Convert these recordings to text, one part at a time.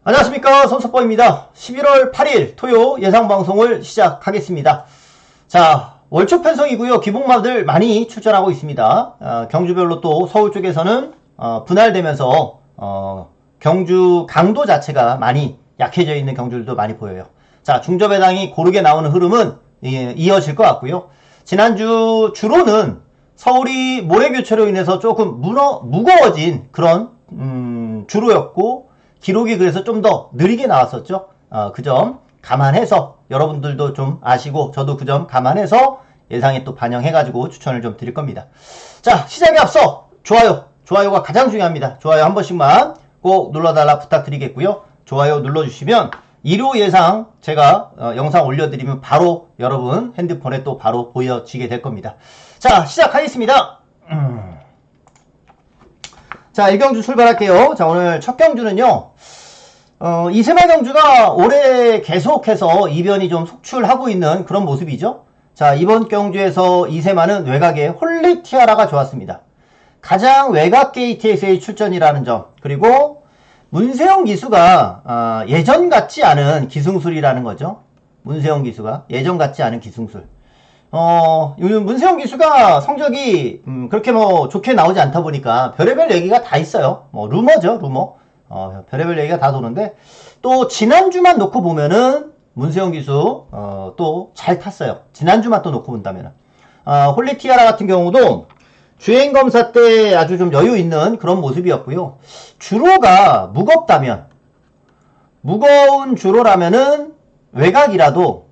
안녕하십니까, 손석보입니다. 11월 8일 토요 예상방송을 시작하겠습니다. 자, 월초 편성이고요. 기복마들 많이 출전하고 있습니다. 경주별로 또 서울 쪽에서는 분할되면서 경주 강도 자체가 많이 약해져 있는 경주들도 많이 보여요. 자, 중저배당이 고르게 나오는 흐름은 이어질 것 같고요. 지난주 주로는 서울이 모래교체로 인해서 조금 무거워진 그런 주로였고, 기록이 그래서 좀 더 느리게 나왔었죠. 그 점 감안해서 여러분들도 좀 아시고 저도 그 점 감안해서 예상에 또 반영해가지고 추천을 좀 드릴 겁니다. 자, 시작에 앞서 좋아요가 가장 중요합니다. 좋아요 한 번씩만 꼭 눌러달라 부탁드리겠고요. 좋아요 눌러주시면 일요 예상 제가 영상 올려드리면 바로 여러분 핸드폰에 또 바로 보여지게 될 겁니다. 자, 시작하겠습니다. 자, 1경주 출발할게요. 자, 오늘 첫 경주는요, 이세마 경주가 올해 계속해서 이변이 좀 속출하고 있는 그런 모습이죠. 자, 이번 경주에서 이세마는 외곽의 홀리티아라가 좋았습니다. 가장 외곽 게이트에서의 출전이라는 점, 그리고 문세영 기수가 예전 같지 않은 기승술이라는 거죠. 문세영 기수가 예전 같지 않은 기승술. 문세영 기수가 성적이 그렇게 뭐 좋게 나오지 않다 보니까 별의별 얘기가 다 있어요. 뭐 루머죠, 루머. 별의별 얘기가 다 도는데, 또 지난주만 놓고 보면은 문세영 기수 또 잘 탔어요. 지난주만 또 놓고 본다면은 홀리티아라 같은 경우도 주행 검사 때 아주 좀 여유 있는 그런 모습이었고요. 주로가 무거운 주로라면은 외곽이라도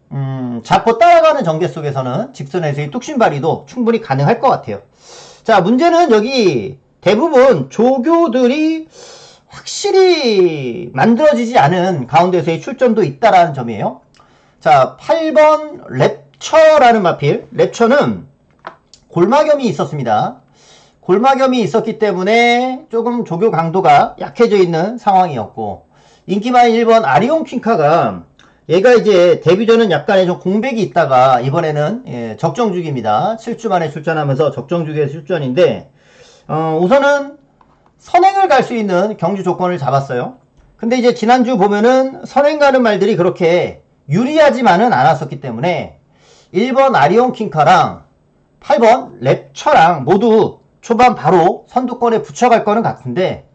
잡고 따라가는 전개 속에서는 직선에서의 뚝심발휘도 충분히 가능할 것 같아요. 자, 문제는 여기 대부분 조교들이 확실히 만들어지지 않은 가운데서의 출전도 있다라는 점이에요. 자, 8번 랩처라는 마필. 랩처는 골마겸이 있었습니다. 골마겸이 있었기 때문에 조금 조교 강도가 약해져 있는 상황이었고, 인기마인 1번 아리온 퀸카가 얘가 이제 데뷔전은 약간의 좀 공백이 있다가 이번에는 적정주기입니다. 7주 만에 출전하면서 적정주기에서 출전인데, 우선은 선행을 갈 수 있는 경주 조건을 잡았어요. 근데 이제 지난주 보면은 선행 가는 말들이 그렇게 유리하지만은 않았었기 때문에 1번 아리온 킹카랑 8번 랩처랑 모두 초반 바로 선두권에 붙여갈 거는 같은데,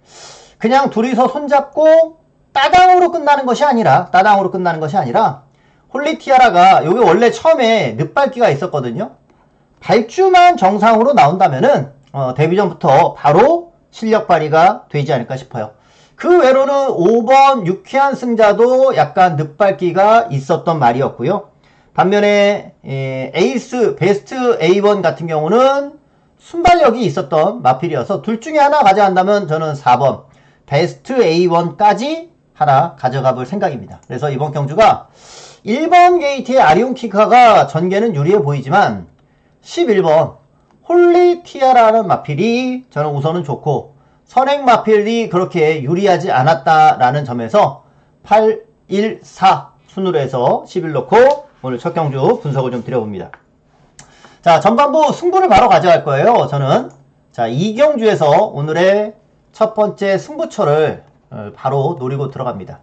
그냥 둘이서 손잡고 따당으로 끝나는 것이 아니라 홀리티아라가 요게 원래 처음에 늦밟기가 있었거든요. 발주만 정상으로 나온다면은 데뷔전부터 바로 실력 발휘가 되지 않을까 싶어요. 그 외로는 5번 유쾌한 승자도 약간 늦밟기가 있었던 말이었고요. 반면에 에이스 베스트 A1 같은 경우는 순발력이 있었던 마필이어서 둘 중에 하나 가져간다면 저는 4번 베스트 A1까지 하나 가져가 볼 생각입니다. 그래서 이번 경주가 1번 게이트의 아리온 킹카가 전개는 유리해 보이지만 11번 홀리티아라는 마필이 저는 우선은 좋고, 선행 마필이 그렇게 유리하지 않았다라는 점에서 8, 1, 4 순으로 해서 11 놓고 오늘 첫 경주 분석을 좀 드려봅니다. 자, 전반부 승부를 바로 가져갈 거예요, 저는. 자, 이 경주에서 오늘의 첫 번째 승부처를 바로 노리고 들어갑니다.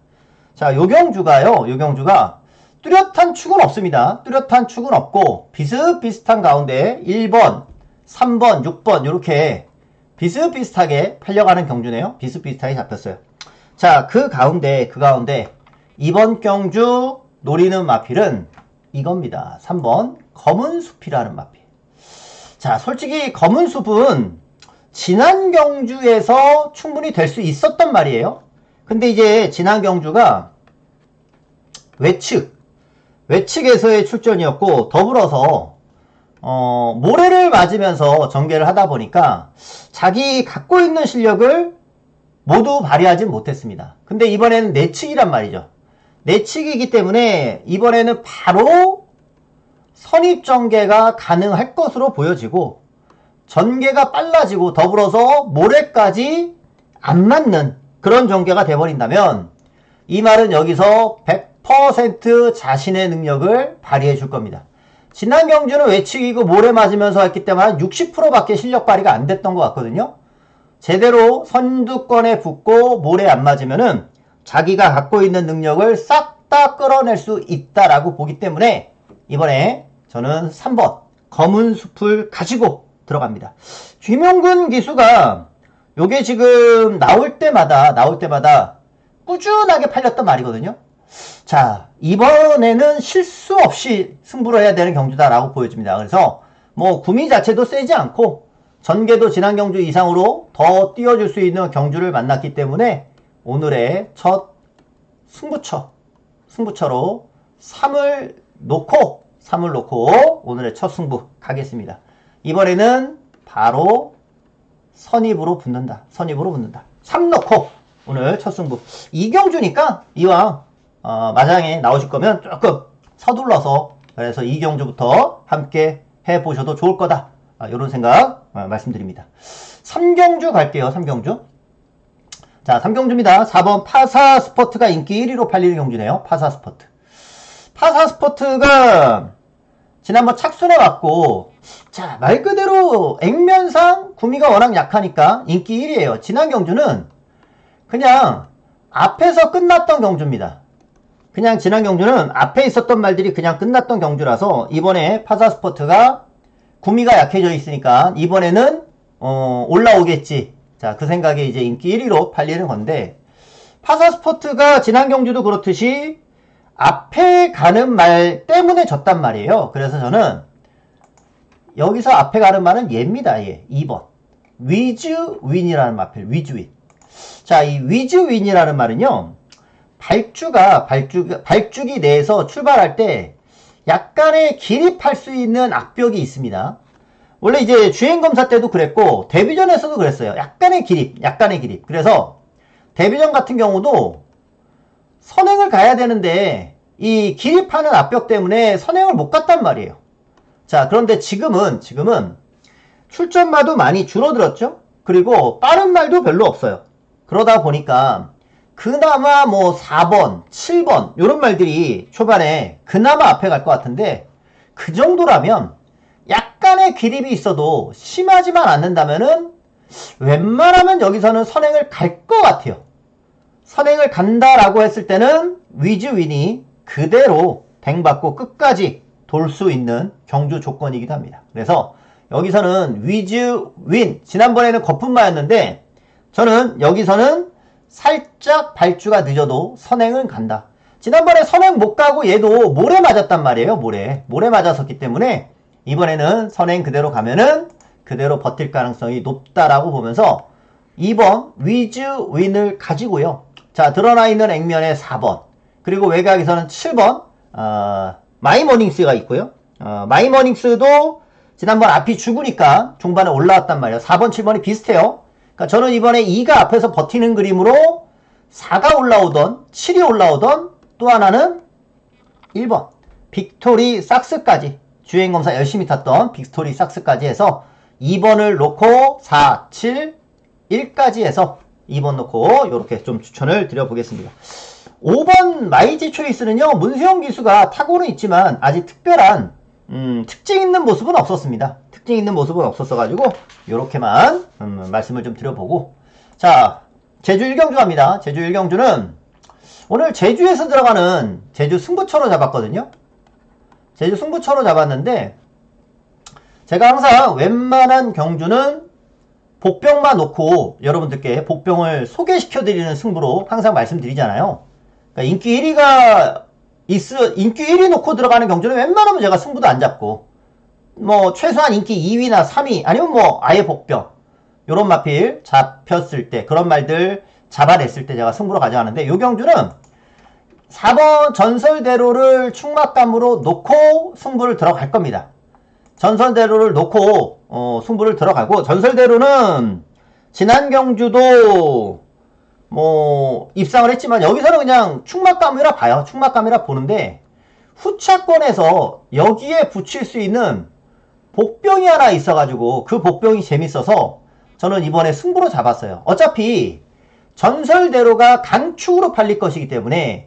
자, 요 경주가 뚜렷한 축은 없습니다. 뚜렷한 축은 없고 비슷비슷한 가운데 1번, 3번, 6번 이렇게 비슷비슷하게 팔려가는 경주네요. 비슷비슷하게 잡혔어요. 자, 그 가운데 이번 경주 노리는 마필은 이겁니다. 3번 검은 숲이라는 마필. 자, 솔직히 검은 숲은 지난 경주에서 충분히 될 수 있었단 말이에요. 근데 이제 지난 경주가 외측에서의 출전이었고, 더불어서 모래를 맞으면서 전개를 하다 보니까 자기 갖고 있는 실력을 모두 발휘하지 못했습니다. 근데 이번에는 내측이란 말이죠. 내측이기 때문에 이번에는 바로 선입 전개가 가능할 것으로 보여지고, 전개가 빨라지고 더불어서 모래까지 안 맞는 그런 전개가 돼버린다면 이 말은 여기서 100% 자신의 능력을 발휘해 줄 겁니다. 지난 경주는 외측이고 모래 맞으면서 했기 때문에 한 60%밖에 실력 발휘가 안 됐던 것 같거든요. 제대로 선두권에 붙고 모래 안 맞으면은 자기가 갖고 있는 능력을 싹 다 끌어낼 수 있다라고 보기 때문에 이번에 저는 3번 검은 숲을 가지고 들어갑니다. 쥐명근 기수가 요게 지금 나올 때마다 꾸준하게 팔렸던 말이거든요. 자, 이번에는 실수 없이 승부를 해야 되는 경주다라고 보여집니다. 그래서 뭐 구미 자체도 세지 않고 전개도 지난 경주 이상으로 더 띄워줄 수 있는 경주를 만났기 때문에 오늘의 첫 승부처로 3을 놓고 오늘의 첫 승부 가겠습니다. 이번에는 바로 선입으로 붙는다. 3 놓고 오늘 첫 승부. 이경주니까 이왕 마장에 나오실 거면 조금 서둘러서 그래서 이경주부터 함께 해보셔도 좋을 거다. 이런 생각 말씀드립니다. 3경주 갈게요. 3경주. 자, 3경주입니다. 4번 파사스포트가 인기 1위로 팔리는 경주네요. 파사스포트. 파사스포트가 지난번 착순해 왔고, 자, 말 그대로 액면상 구미가 워낙 약하니까 인기 1위예요. 지난 경주는 그냥 앞에서 끝났던 경주입니다. 그냥 지난 경주는 앞에 있었던 말들이 그냥 끝났던 경주라서 이번에 파사스포트가 구미가 약해져 있으니까 이번에는 올라오겠지. 자, 그 생각에 이제 인기 1위로 팔리는 건데, 파사스포트가 지난 경주도 그렇듯이 앞에 가는 말 때문에 졌단 말이에요. 그래서 저는 여기서 앞에 가는 말은 얘입니다. 얘 2번 위즈 윈이라는 마필. 위즈 윈. 자, 이 위즈 윈이라는 말은요, 발주기 내에서 출발할 때 약간의 기립할 수 있는 악벽이 있습니다. 원래 이제 주행검사 때도 그랬고 데뷔전에서도 그랬어요. 약간의 기립. 그래서 데뷔전 같은 경우도 선행을 가야 되는데 이 기립하는 압력 때문에 선행을 못 갔단 말이에요. 자, 그런데 지금은 출전마도 많이 줄어들었죠. 그리고 빠른 말도 별로 없어요. 그러다 보니까 그나마 뭐 4번, 7번 이런 말들이 초반에 그나마 앞에 갈 것 같은데, 그 정도라면 약간의 기립이 있어도 심하지만 않는다면은 웬만하면 여기서는 선행을 갈 것 같아요. 선행을 간다라고 했을 때는 위즈 윈이 그대로 뱅받고 끝까지 돌 수 있는 경주 조건이기도 합니다. 그래서 여기서는 위즈 윈, 지난번에는 거품마였는데 저는 여기서는 살짝 발주가 늦어도 선행은 간다. 지난번에 선행 못 가고 얘도 모래 맞았단 말이에요. 모래 맞았었기 때문에 이번에는 선행 그대로 가면은 그대로 버틸 가능성이 높다라고 보면서 2번 위즈 윈을 가지고요. 자, 드러나 있는 액면에 4번, 그리고 외곽에서는 7번 마이머닝스가 있고요. 마이머닝스도 지난번 앞이 죽으니까 중반에 올라왔단 말이에요. 4번, 7번이 비슷해요. 그러니까 저는 이번에 2가 앞에서 버티는 그림으로 4가 올라오던 7이 올라오던, 또 하나는 1번 빅토리 삭스까지, 주행검사 열심히 탔던 빅토리 삭스까지 해서 2번을 놓고 4, 7, 1까지 해서 2번 놓고 이렇게 좀 추천을 드려보겠습니다. 5번 마이지 초이스는요, 문수영 기수가 타고는 있지만 아직 특별한 특징 있는 모습은 없었습니다. 특징 있는 모습은 없었어가지고 이렇게만 말씀을 좀 드려보고, 자, 제주 1경주 갑니다. 제주 1경주는 오늘 제주에서 들어가는 제주 승부처로 잡았거든요. 제주 승부처로 잡았는데 제가 항상 웬만한 경주는 복병만 놓고 여러분들께 복병을 소개시켜드리는 승부로 항상 말씀드리잖아요. 그러니까 인기 1위 놓고 들어가는 경주는 웬만하면 제가 승부도 안 잡고, 뭐 최소한 인기 2위나 3위 아니면 뭐 아예 복병 요런 마필 잡혔을 때, 그런 말들 잡아냈을 때 제가 승부로 가져가는데, 요 경주는 4번 전설대로를 충막감으로 놓고 승부를 들어갈 겁니다. 전설대로를 놓고 승부를 들어가고, 전설대로는 지난 경주도 뭐 입상을 했지만 여기서는 그냥 충막감이라 봐요. 충막감이라 보는데, 후차권에서 여기에 붙일 수 있는 복병이 하나 있어가지고 그 복병이 재밌어서 저는 이번에 승부로 잡았어요. 어차피 전설대로가 강축으로 팔릴 것이기 때문에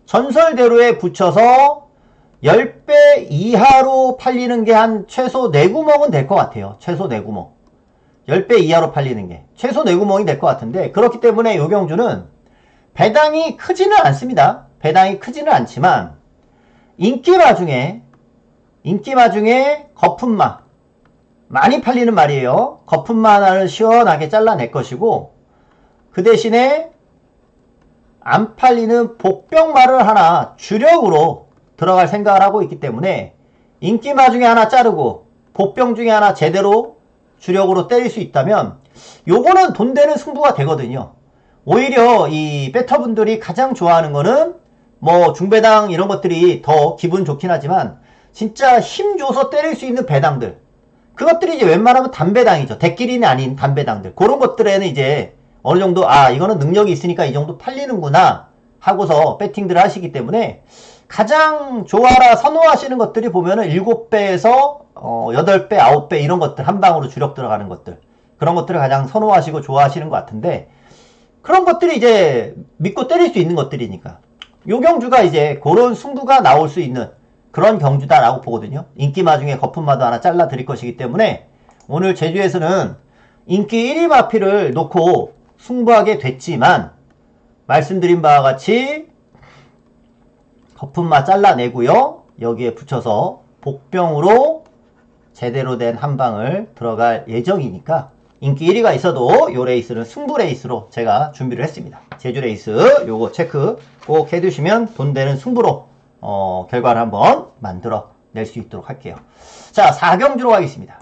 전설대로에 붙여서 10배 이하로 팔리는 게 한 최소 4구멍은 될 것 같아요. 최소 4구멍. 10배 이하로 팔리는 게 최소 4구멍이 될 것 같은데, 그렇기 때문에 요 경주는 배당이 크지는 않습니다. 배당이 크지는 않지만 인기마 중에 거품마 많이 팔리는 말이에요. 거품마 하나를 시원하게 잘라낼 것이고 그 대신에 안 팔리는 복병마를 하나 주력으로 들어갈 생각을 하고 있기 때문에 인기마 중에 하나 자르고 복병 중에 하나 제대로 주력으로 때릴 수 있다면 요거는 돈 되는 승부가 되거든요. 오히려 이 배터분들이 가장 좋아하는 거는 뭐 중배당 이런 것들이 더 기분 좋긴 하지만 진짜 힘 줘서 때릴 수 있는 배당들 그것들이 이제 웬만하면 단배당이죠. 대끼리는 아닌 단배당들 그런 것들에는 이제 어느 정도 이거는 능력이 있으니까 이 정도 팔리는구나 하고서 배팅들을 하시기 때문에 가장 좋아라 선호하시는 것들이 보면은 7배에서 8배, 9배 이런 것들 한 방으로 주력 들어가는 것들 그런 것들을 가장 선호하시고 좋아하시는 것 같은데 그런 것들이 이제 믿고 때릴 수 있는 것들이니까 요 경주가 이제 그런 승부가 나올 수 있는 그런 경주다라고 보거든요. 인기마 중에 거품마도 하나 잘라 드릴 것이기 때문에 오늘 제주에서는 인기 1위 마피를 놓고 승부하게 됐지만 말씀드린 바와 같이 거품마 잘라내고요. 여기에 붙여서 복병으로 제대로 된 한 방을 들어갈 예정이니까 인기 1위가 있어도 요 레이스는 승부 레이스로 제가 준비를 했습니다. 제주 레이스 요거 체크 꼭 해두시면 돈 되는 승부로 결과를 한번 만들어 낼 수 있도록 할게요. 자 4경주로 가겠습니다.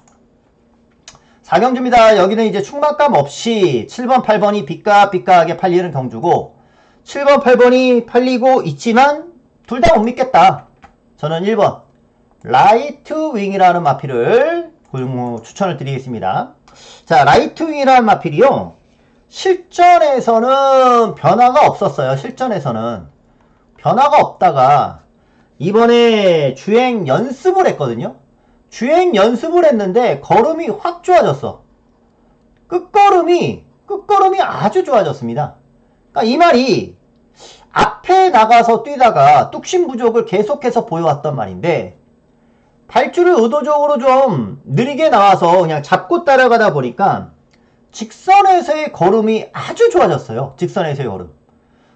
4경주입니다. 여기는 이제 충막감 없이 7번 8번이 삐까삐까하게 팔리는 경주고 7번 8번이 팔리고 있지만 둘 다 못 믿겠다. 저는 1번 라이트 윙이라는 마필을 추천을 드리겠습니다. 자 라이트 윙이라는 마필이요 실전에서는 변화가 없었어요. 실전에서는 변화가 없다가 이번에 주행 연습을 했거든요. 주행 연습을 했는데 걸음이 확 좋아졌어. 끝걸음이 아주 좋아졌습니다. 그러니까 이 말이 앞에 나가서 뛰다가 뚝심 부족을 계속해서 보여왔단 말인데 발주를 의도적으로 좀 느리게 나와서 그냥 잡고 따라가다 보니까 직선에서의 걸음이 아주 좋아졌어요. 직선에서의 걸음.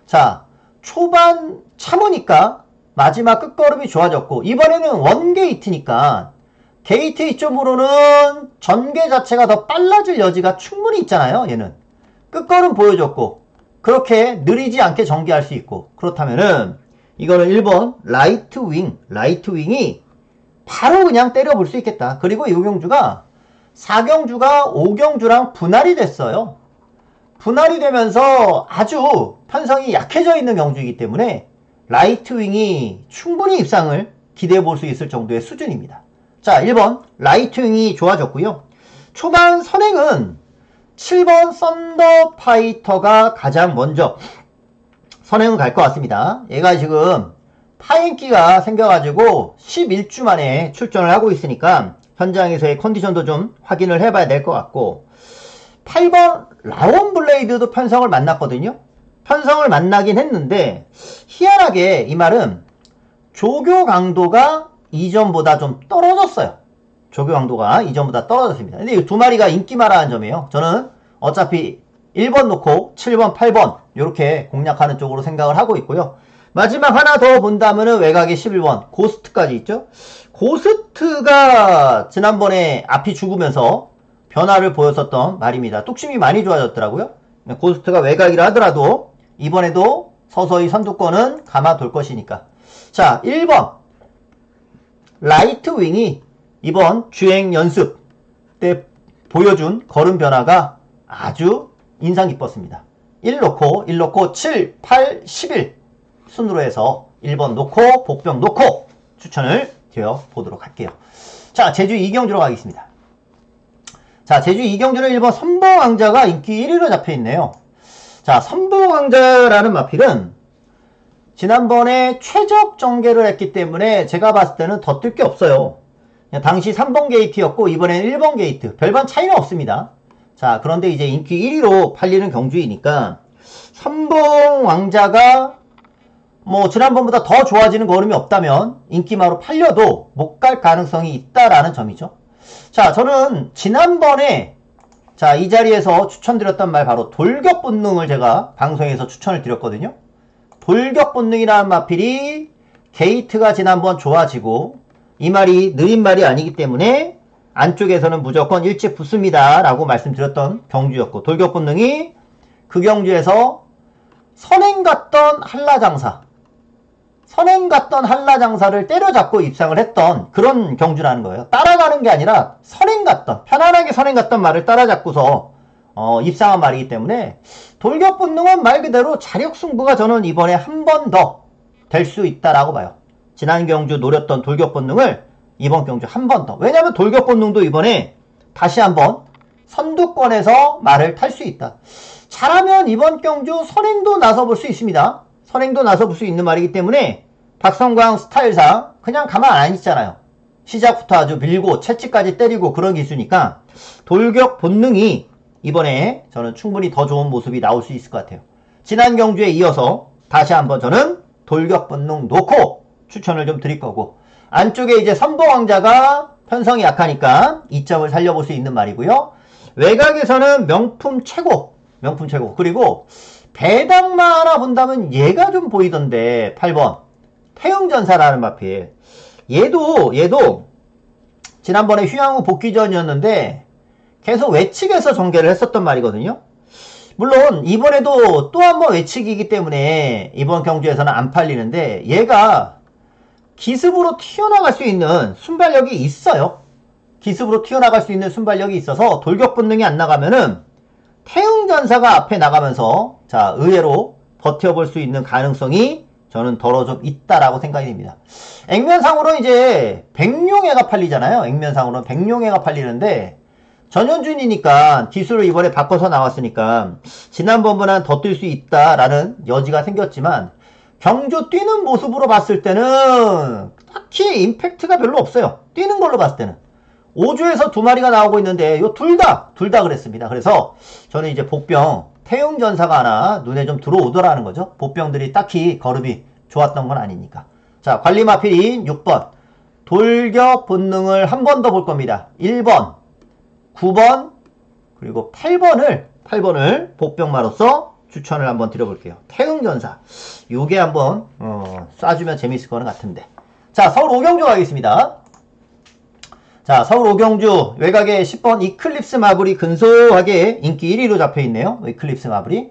자, 초반 참으니까 마지막 끝걸음이 좋아졌고 이번에는 원게이트니까 게이트 이점으로는 전개 자체가 더 빨라질 여지가 충분히 있잖아요. 얘는 끝걸음 보여줬고 그렇게 느리지 않게 전개할 수 있고 그렇다면은 이거는 1번 라이트 윙이 바로 그냥 때려볼 수 있겠다. 그리고 이 경주가 4경주가 5경주랑 분할이 됐어요. 분할이 되면서 아주 편성이 약해져 있는 경주이기 때문에 라이트 윙이 충분히 입상을 기대해 볼 수 있을 정도의 수준입니다. 자 1번 라이트 윙이 좋아졌고요. 초반 선행은 7번 썬더 파이터가 가장 먼저 선행은 갈 것 같습니다. 얘가 지금 파행기가 생겨가지고 11주 만에 출전을 하고 있으니까 현장에서의 컨디션도 좀 확인을 해봐야 될 것 같고 8번 라원 블레이드도 편성을 만났거든요. 편성을 만나긴 했는데 희한하게 이 말은 조교 강도가 이전보다 좀 떨어졌어요. 조교 강도가 이전보다 떨어졌습니다. 근데 이 두 마리가 인기마라는 점이에요. 저는 어차피 1번 놓고 7번, 8번 이렇게 공략하는 쪽으로 생각을 하고 있고요. 마지막 하나 더 본다면은 외곽의 11번 고스트까지 있죠. 고스트가 지난번에 앞이 죽으면서 변화를 보였었던 말입니다. 뚝심이 많이 좋아졌더라고요. 고스트가 외곽이라 하더라도 이번에도 서서히 선두권은 감아둘 것이니까. 자 1번 라이트 윙이 이번 주행 연습 때 보여준 걸음 변화가 아주 인상 깊었습니다. 1 놓고 7, 8, 11 순으로 해서 1번 놓고 복병 놓고 추천을 드려 보도록 할게요. 자 제주 2경주로 가겠습니다. 자 제주 2경주는 1번 선봉왕자가 인기 1위로 잡혀있네요. 자 선봉왕자라는 마필은 지난번에 최적 전개를 했기 때문에 제가 봤을 때는 더 뜰 게 없어요. 당시 3번 게이트였고 이번에는 1번 게이트 별반 차이는 없습니다. 자 그런데 이제 인기 1위로 팔리는 경주이니까 선봉왕자가 뭐 지난번보다 더 좋아지는 걸음이 없다면 인기마로 팔려도 못 갈 가능성이 있다라는 점이죠. 자 저는 지난번에 자, 이 자리에서 추천드렸던 말 바로 돌격 본능을 제가 방송에서 추천을 드렸거든요. 돌격 본능이라는 마필이 게이트가 지난번 좋아지고 이 말이 느린 말이 아니기 때문에 안쪽에서는 무조건 일찍 붙습니다 라고 말씀드렸던 경주였고, 돌격 본능이 그 경주에서 선행 갔던 한라장사를 때려잡고 입상을 했던 그런 경주라는 거예요. 따라가는 게 아니라 편안하게 선행 갔던 말을 따라잡고서 입상한 말이기 때문에 돌격 본능은 말 그대로 자력 승부가 저는 이번에 한 번 더 될 수 있다라고 봐요. 지난 경주 노렸던 돌격 본능을 이번 경주 한 번 더. 왜냐하면 돌격 본능도 이번에 다시 한번 선두권에서 말을 탈 수 있다. 잘하면 이번 경주 선행도 나서볼 수 있습니다. 선행도 나서볼 수 있는 말이기 때문에 박성광 스타일상 그냥 가만 안 있잖아요. 시작부터 아주 밀고 채찍까지 때리고 그런 기수니까 돌격 본능이 이번에 저는 충분히 더 좋은 모습이 나올 수 있을 것 같아요. 지난 경주에 이어서 다시 한번 저는 돌격 본능 놓고 추천을 좀 드릴 거고, 안쪽에 이제 선봉왕자가 편성이 약하니까 이점을 살려볼 수 있는 말이고요. 외곽에서는 명품 최고. 그리고 배당만 하나 본다면 얘가 좀 보이던데, 8번 태흥전사라는 마필. 얘도 지난번에 휴양후 복귀전이었는데 계속 외측에서 전개를 했었던 말이거든요. 물론 이번에도 또 한 번 외측이기 때문에 이번 경주에서는 안 팔리는데, 얘가 기습으로 튀어나갈 수 있는 순발력이 있어요. 기습으로 튀어나갈 수 있는 순발력이 있어서 돌격 본능이 안 나가면은 태흥전사가 앞에 나가면서 자, 의외로 버텨볼 수 있는 가능성이 저는 덜어 좀 있다라고 생각이 됩니다. 액면상으로 이제 백룡애가 팔리잖아요. 액면상으로는 백룡애가 팔리는데 전현준이니까 기술을 이번에 바꿔서 나왔으니까 지난번보다는 더 뛸 수 있다라는 여지가 생겼지만, 경주 뛰는 모습으로 봤을 때는 딱히 임팩트가 별로 없어요. 뛰는 걸로 봤을 때는 5주에서 2마리가 나오고 있는데 요 둘 다 그랬습니다. 그래서 저는 이제 복병 태흥전사가 하나 눈에 좀 들어오더라는 거죠. 복병들이 딱히 거름이 좋았던 건 아니니까. 자, 관리마필인 6번 돌격 본능을 한 번 더 볼 겁니다. 1번 9번 그리고 8번을 복병마로서 추천을 한번 드려볼게요. 태흥전사 요게 한번 쏴주면 재밌을 거는 같은데. 자, 서울 오경주 가겠습니다. 자, 서울 오경주 외곽에 10번 이클립스 마블이 근소하게 인기 1위로 잡혀있네요. 이클립스 마블이.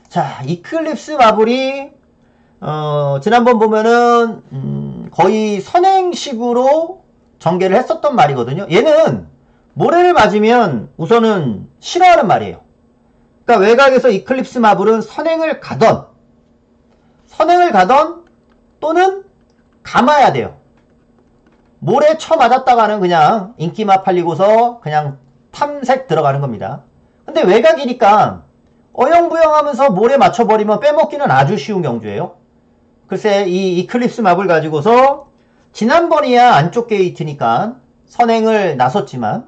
자, 이클립스 마블이 지난번 보면은 거의 선행식으로 전개를 했었던 말이거든요. 얘는 모래를 맞으면 우선은 싫어하는 말이에요. 그러니까 외곽에서 이클립스 마블은 선행을 가던 또는 감아야 돼요. 모래 쳐 맞았다가는 그냥 인기만 팔리고서 그냥 탐색 들어가는 겁니다. 근데 외곽이니까 어영부영하면서 모래 맞춰버리면 빼먹기는 아주 쉬운 경주예요. 글쎄 이 이클립스 마블 가지고서 지난번이야 안쪽 게이트니까 선행을 나섰지만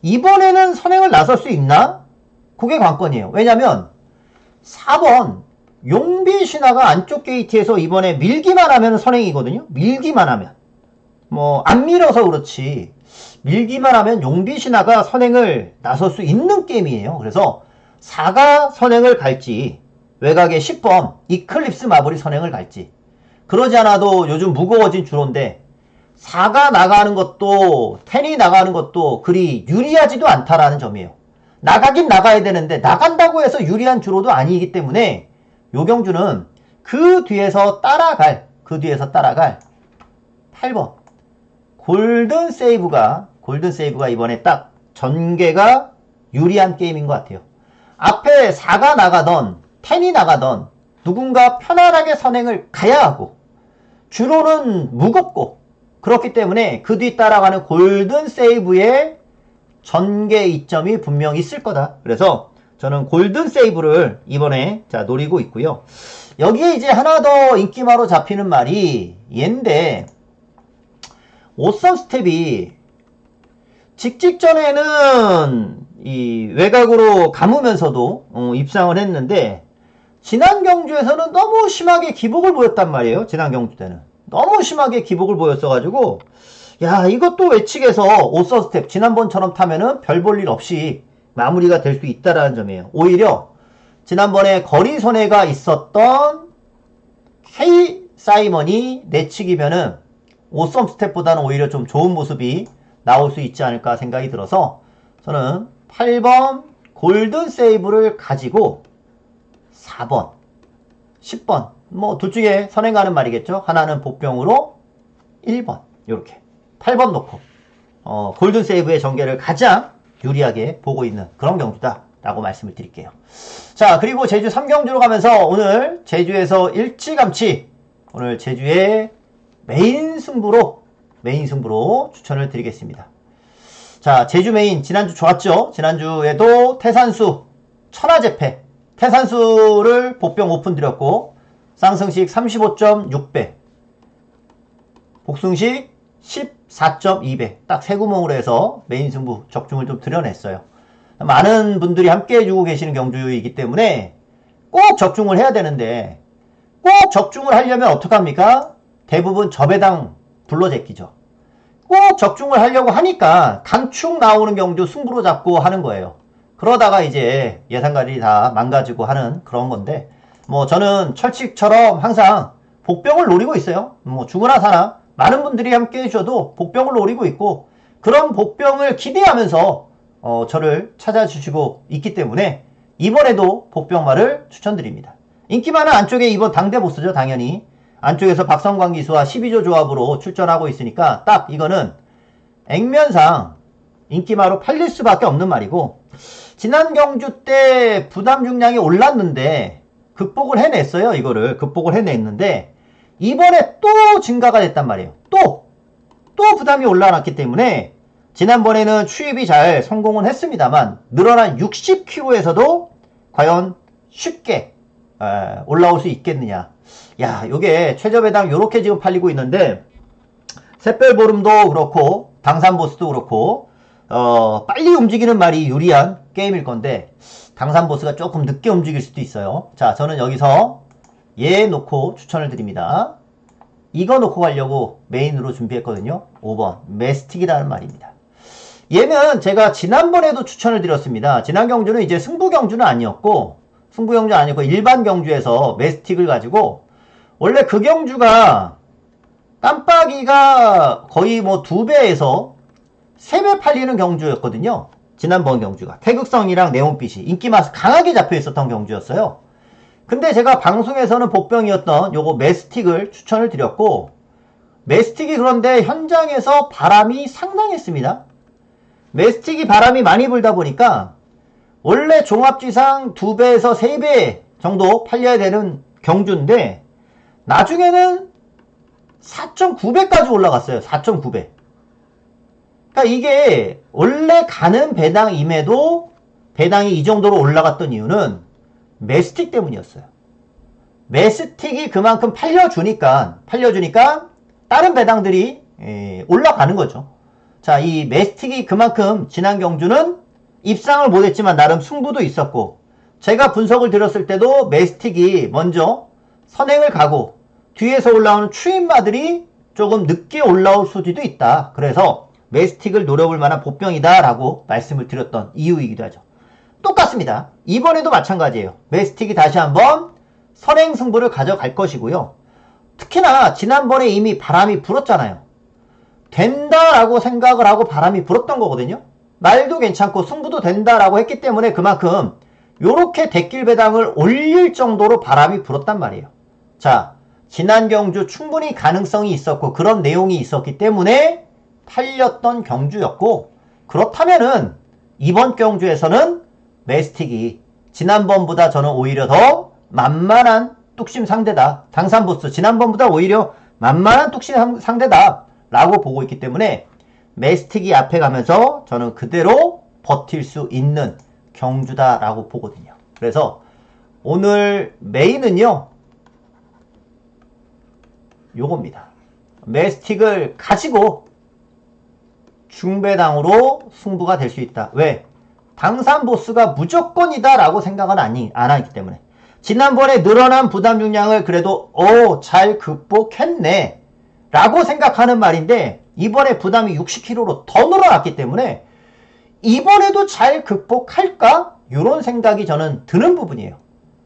이번에는 선행을 나설 수 있나? 그게 관건이에요. 왜냐면 4번 용비 신화가 안쪽 게이트에서 이번에 밀기만 하면 선행이거든요. 밀기만 하면. 뭐 안 밀어서 그렇지 밀기만 하면 용비 신화가 선행을 나설 수 있는 게임이에요. 그래서 4가 선행을 갈지 외곽에 10번 이클립스 마블이 선행을 갈지, 그러지 않아도 요즘 무거워진 주로인데 4가 나가는 것도 10이 나가는 것도 그리 유리하지도 않다라는 점이에요. 나가긴 나가야 되는데 나간다고 해서 유리한 주로도 아니기 때문에 요 경주는 그 뒤에서 따라갈 8번 골든 세이브가 이번에 딱 전개가 유리한 게임인 것 같아요. 앞에 4가 나가던 10이 나가던 누군가 편안하게 선행을 가야 하고 주로는 무겁고 그렇기 때문에 그 뒤 따라가는 골든 세이브의 전개 이점이 분명 있을 거다. 그래서 저는 골든 세이브를 이번에 자 노리고 있고요. 여기에 이제 하나 더 인기마로 잡히는 말이 얘인데, 오선 스텝이 직전에는 이 외곽으로 감으면서도 입상을 했는데 지난 경주에서는 너무 심하게 기복을 보였단 말이에요. 지난 경주 때는 너무 심하게 기복을 보였어가지고 야, 이것도 외측에서 오선 스텝 지난번처럼 타면은 별 볼 일 없이 마무리가 될 수 있다라는 점이에요. 오히려 지난번에 거리 손해가 있었던 K 사이먼이 내치기면은 오썸 스텝보다는 오히려 좀 좋은 모습이 나올 수 있지 않을까 생각이 들어서 저는 8번 골든 세이브를 가지고 4번, 10번 뭐 둘 중에 선행하는 말이겠죠. 하나는 복병으로 1번 이렇게 8번 놓고 골든 세이브의 전개를 가장 유리하게 보고 있는 그런 경주다 라고 말씀을 드릴게요. 자, 그리고 제주 3경주로 가면서 오늘 제주에서 일찌감치 오늘 제주의 메인 승부로 추천을 드리겠습니다. 자, 제주 메인 지난주 좋았죠. 지난주에도 태산수 천하제패 태산수를 복병 오픈 드렸고 쌍승식 35.6배 복승식 14.2배 딱 세 구멍으로 해서 메인 승부 적중을 좀 드러냈어요. 많은 분들이 함께 해주고 계시는 경주이기 때문에 꼭 적중을 해야 되는데 꼭 적중을 하려면 어떡합니까? 대부분 저배당 불러제끼죠. 꼭 적중을 하려고 하니까 단축 나오는 경주 승부로 잡고 하는 거예요. 그러다가 이제 예상가들이 다 망가지고 하는 그런 건데 뭐 저는 철칙처럼 항상 복병을 노리고 있어요. 뭐 죽으나 사나 많은 분들이 함께 해주셔도 복병을 노리고 있고 그런 복병을 기대하면서 저를 찾아주시고 있기 때문에 이번에도 복병말을 추천드립니다. 인기 많은 안쪽에 이번 당대 보스죠. 당연히 안쪽에서 박성광 기수와 12조 조합으로 출전하고 있으니까 딱 이거는 액면상 인기마로 팔릴 수밖에 없는 말이고 지난 경주 때 부담 중량이 올랐는데 극복을 해냈어요. 이거를 극복을 해냈는데 이번에 또 증가가 됐단 말이에요. 또 부담이 올라왔기 때문에 지난번에는 추입이 잘 성공은 했습니다만 늘어난 60kg에서도 과연 쉽게 올라올 수 있겠느냐. 야, 요게 최저배당 요렇게 지금 팔리고 있는데 샛별보름도 그렇고 당산보스도 그렇고 빨리 움직이는 말이 유리한 게임일 건데 당산보스가 조금 늦게 움직일 수도 있어요. 자, 저는 여기서 얘 놓고 추천을 드립니다. 이거 놓고 가려고 메인으로 준비했거든요. 5번 메스틱이라는 말입니다. 얘는 제가 지난번에도 추천을 드렸습니다. 지난 경주는 이제 승부 경주는 아니었고 일반 경주에서 메스틱을 가지고 원래 그 경주가 깜빡이가 거의 뭐 2배에서 3배 팔리는 경주였거든요. 지난번 경주가 태극성이랑 네온빛이 인기맛 강하게 잡혀 있었던 경주였어요. 근데 제가 방송에서는 복병이었던 요거 메스틱을 추천을 드렸고 메스틱이 그런데 현장에서 바람이 상당했습니다. 메스틱이 바람이 많이 불다 보니까 원래 종합지상 2배에서 3배 정도 팔려야 되는 경주인데 나중에는 4.9배까지 올라갔어요. 4.9배. 그러니까 이게 원래 가는 배당임에도 배당이 이 정도로 올라갔던 이유는 메스틱 때문이었어요. 메스틱이 그만큼 팔려주니까 다른 배당들이 올라가는 거죠. 자, 이 메스틱이 그만큼 지난 경주는 입상을 못했지만 나름 승부도 있었고 제가 분석을 드렸을 때도 메스틱이 먼저 선행을 가고 뒤에서 올라오는 추임마들이 조금 늦게 올라올 수도 있다. 그래서 메스틱을 노려볼 만한 복병이다 라고 말씀을 드렸던 이유이기도 하죠. 똑같습니다. 이번에도 마찬가지예요. 메스틱이 다시 한번 선행 승부를 가져갈 것이고요. 특히나 지난번에 이미 바람이 불었잖아요. 된다라고 생각을 하고 바람이 불었던 거거든요. 말도 괜찮고 승부도 된다라고 했기 때문에 그만큼 요렇게 대길 배당을 올릴 정도로 바람이 불었단 말이에요. 자, 지난 경주 충분히 가능성이 있었고 그런 내용이 있었기 때문에 팔렸던 경주였고 그렇다면은 이번 경주에서는 메스틱이 지난번보다 저는 오히려 더 만만한 뚝심 상대다. 당산보스 지난번보다 오히려 만만한 뚝심 상대다 라고 보고 있기 때문에 메스틱이 앞에 가면서 저는 그대로 버틸 수 있는 경주다 라고 보거든요. 그래서 오늘 메인은요 요겁니다. 메스틱을 가지고 중배당으로 승부가 될 수 있다. 왜? 당산보스가 무조건이다 라고 생각은 안 하기 때문에 지난번에 늘어난 부담 중량을 그래도 잘 극복했네 라고 생각하는 말인데 이번에 부담이 60kg로 더 늘어났기 때문에 이번에도 잘 극복할까? 이런 생각이 저는 드는 부분이에요.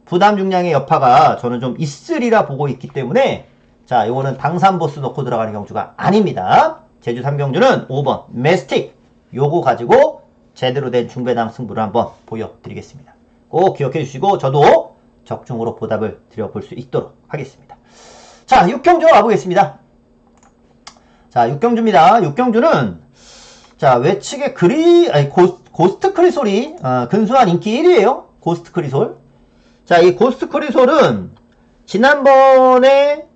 부담 중량의 여파가 저는 좀 있으리라 보고 있기 때문에 자, 요거는 당산보스 넣고 들어가는 경주가 아닙니다. 제주 3경주는 5번 메스틱 요거 가지고 제대로 된 중배당 승부를 한번 보여드리겠습니다. 꼭 기억해 주시고 저도 적중으로 보답을 드려볼 수 있도록 하겠습니다. 자, 6경주 와보겠습니다. 자, 6경주입니다. 6경주는 자, 외측의 고스트 크리솔이 근소한 인기 1위에요. 고스트 크리솔. 자, 이 고스트 크리솔은 지난번에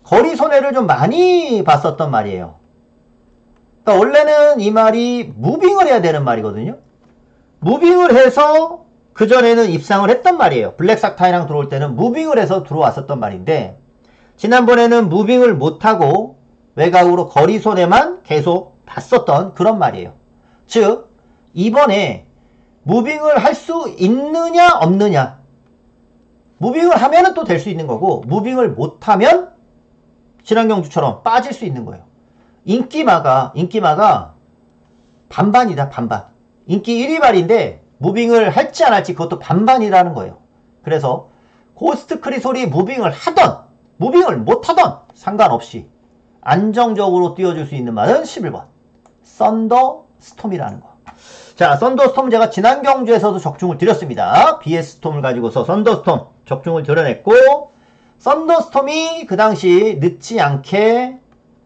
거리 손해를 좀 많이 봤었던 말이에요. 그러니까 원래는 이 말이 무빙을 해야 되는 말이거든요. 무빙을 해서 그전에는 입상을 했던 말이에요. 블랙삭타이랑 들어올 때는 무빙을 해서 들어왔었던 말인데 지난번에는 무빙을 못하고 외곽으로 거리 손해만 계속 봤었던 그런 말이에요. 즉 이번에 무빙을 할 수 있느냐 없느냐, 무빙을 하면은 또 될 수 있는 거고 무빙을 못하면 지난 경주처럼 빠질 수 있는 거예요. 인기마가 반반이다. 반반. 인기 1위 말인데 무빙을 할지 안 할지 그것도 반반이라는 거예요. 그래서 고스트 크리솔이 무빙을 하던 무빙을 못하던 상관없이 안정적으로 뛰어줄 수 있는 말은 11번 썬더 스톰이라는 거. 자, 썬더 스톰 제가 지난 경주에서도 적중을 드렸습니다. BS 스톰을 가지고서 썬더 스톰 적중을 드러냈고 썬더 스톰이 그 당시 늦지 않게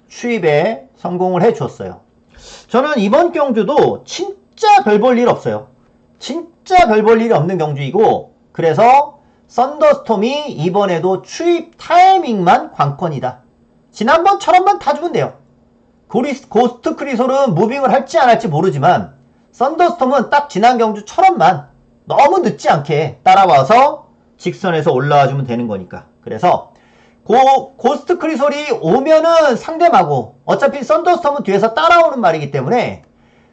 추입에 성공을 해 주었어요. 저는 이번 경주도 진짜 별 볼 일 없어요. 진짜 별 볼 일이 없는 경주이고 그래서 썬더스톰이 이번에도 추입 타이밍만 관건이다. 지난번처럼만 타주면 돼요. 고스트 크리솔은 무빙을 할지 안 할지 모르지만 썬더스톰은 딱 지난 경주처럼만 너무 늦지 않게 따라와서 직선에서 올라와주면 되는 거니까. 그래서 고스트 크리솔이 오면은 상대마고 어차피 썬더스톰은 뒤에서 따라오는 말이기 때문에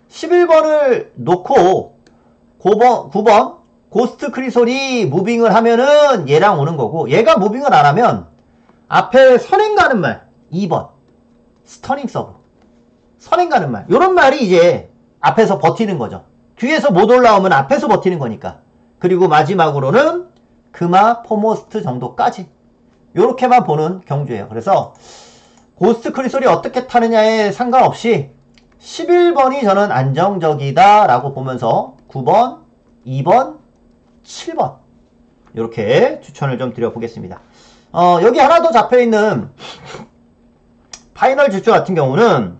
11번을 놓고 9번 고스트 크리솔이 무빙을 하면은 얘랑 오는 거고 얘가 무빙을 안 하면 앞에 선행 가는 말 2번 스터닝 서브 선행 가는 말 요런 말이 이제 앞에서 버티는 거죠. 뒤에서 못 올라오면 앞에서 버티는 거니까. 그리고 마지막으로는 금화 포모스트 정도까지 요렇게만 보는 경주예요. 그래서 고스트 크리솔이 어떻게 타느냐에 상관없이 11번이 저는 안정적이다 라고 보면서 9번, 2번, 7번 이렇게 추천을 좀 드려보겠습니다. 여기 하나 더 잡혀있는 파이널 질주 같은 경우는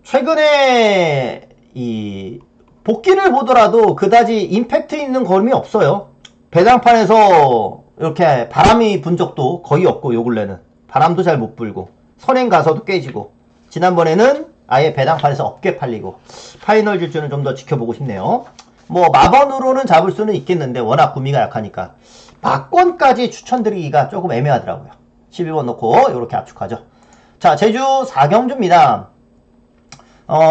최근에 이 복귀를 보더라도 그다지 임팩트 있는 걸음이 없어요. 배당판에서 이렇게 바람이 분 적도 거의 없고 요 근래는 바람도 잘 못 불고 선행 가서도 깨지고 지난번에는 아예 배당판에서 없게 팔리고 파이널 질주는 좀 더 지켜보고 싶네요. 뭐 마번으로는 잡을 수는 있겠는데 워낙 구미가 약하니까 막권까지 추천드리기가 조금 애매하더라고요. 12번 놓고 이렇게 압축하죠. 자, 제주 4경주입니다.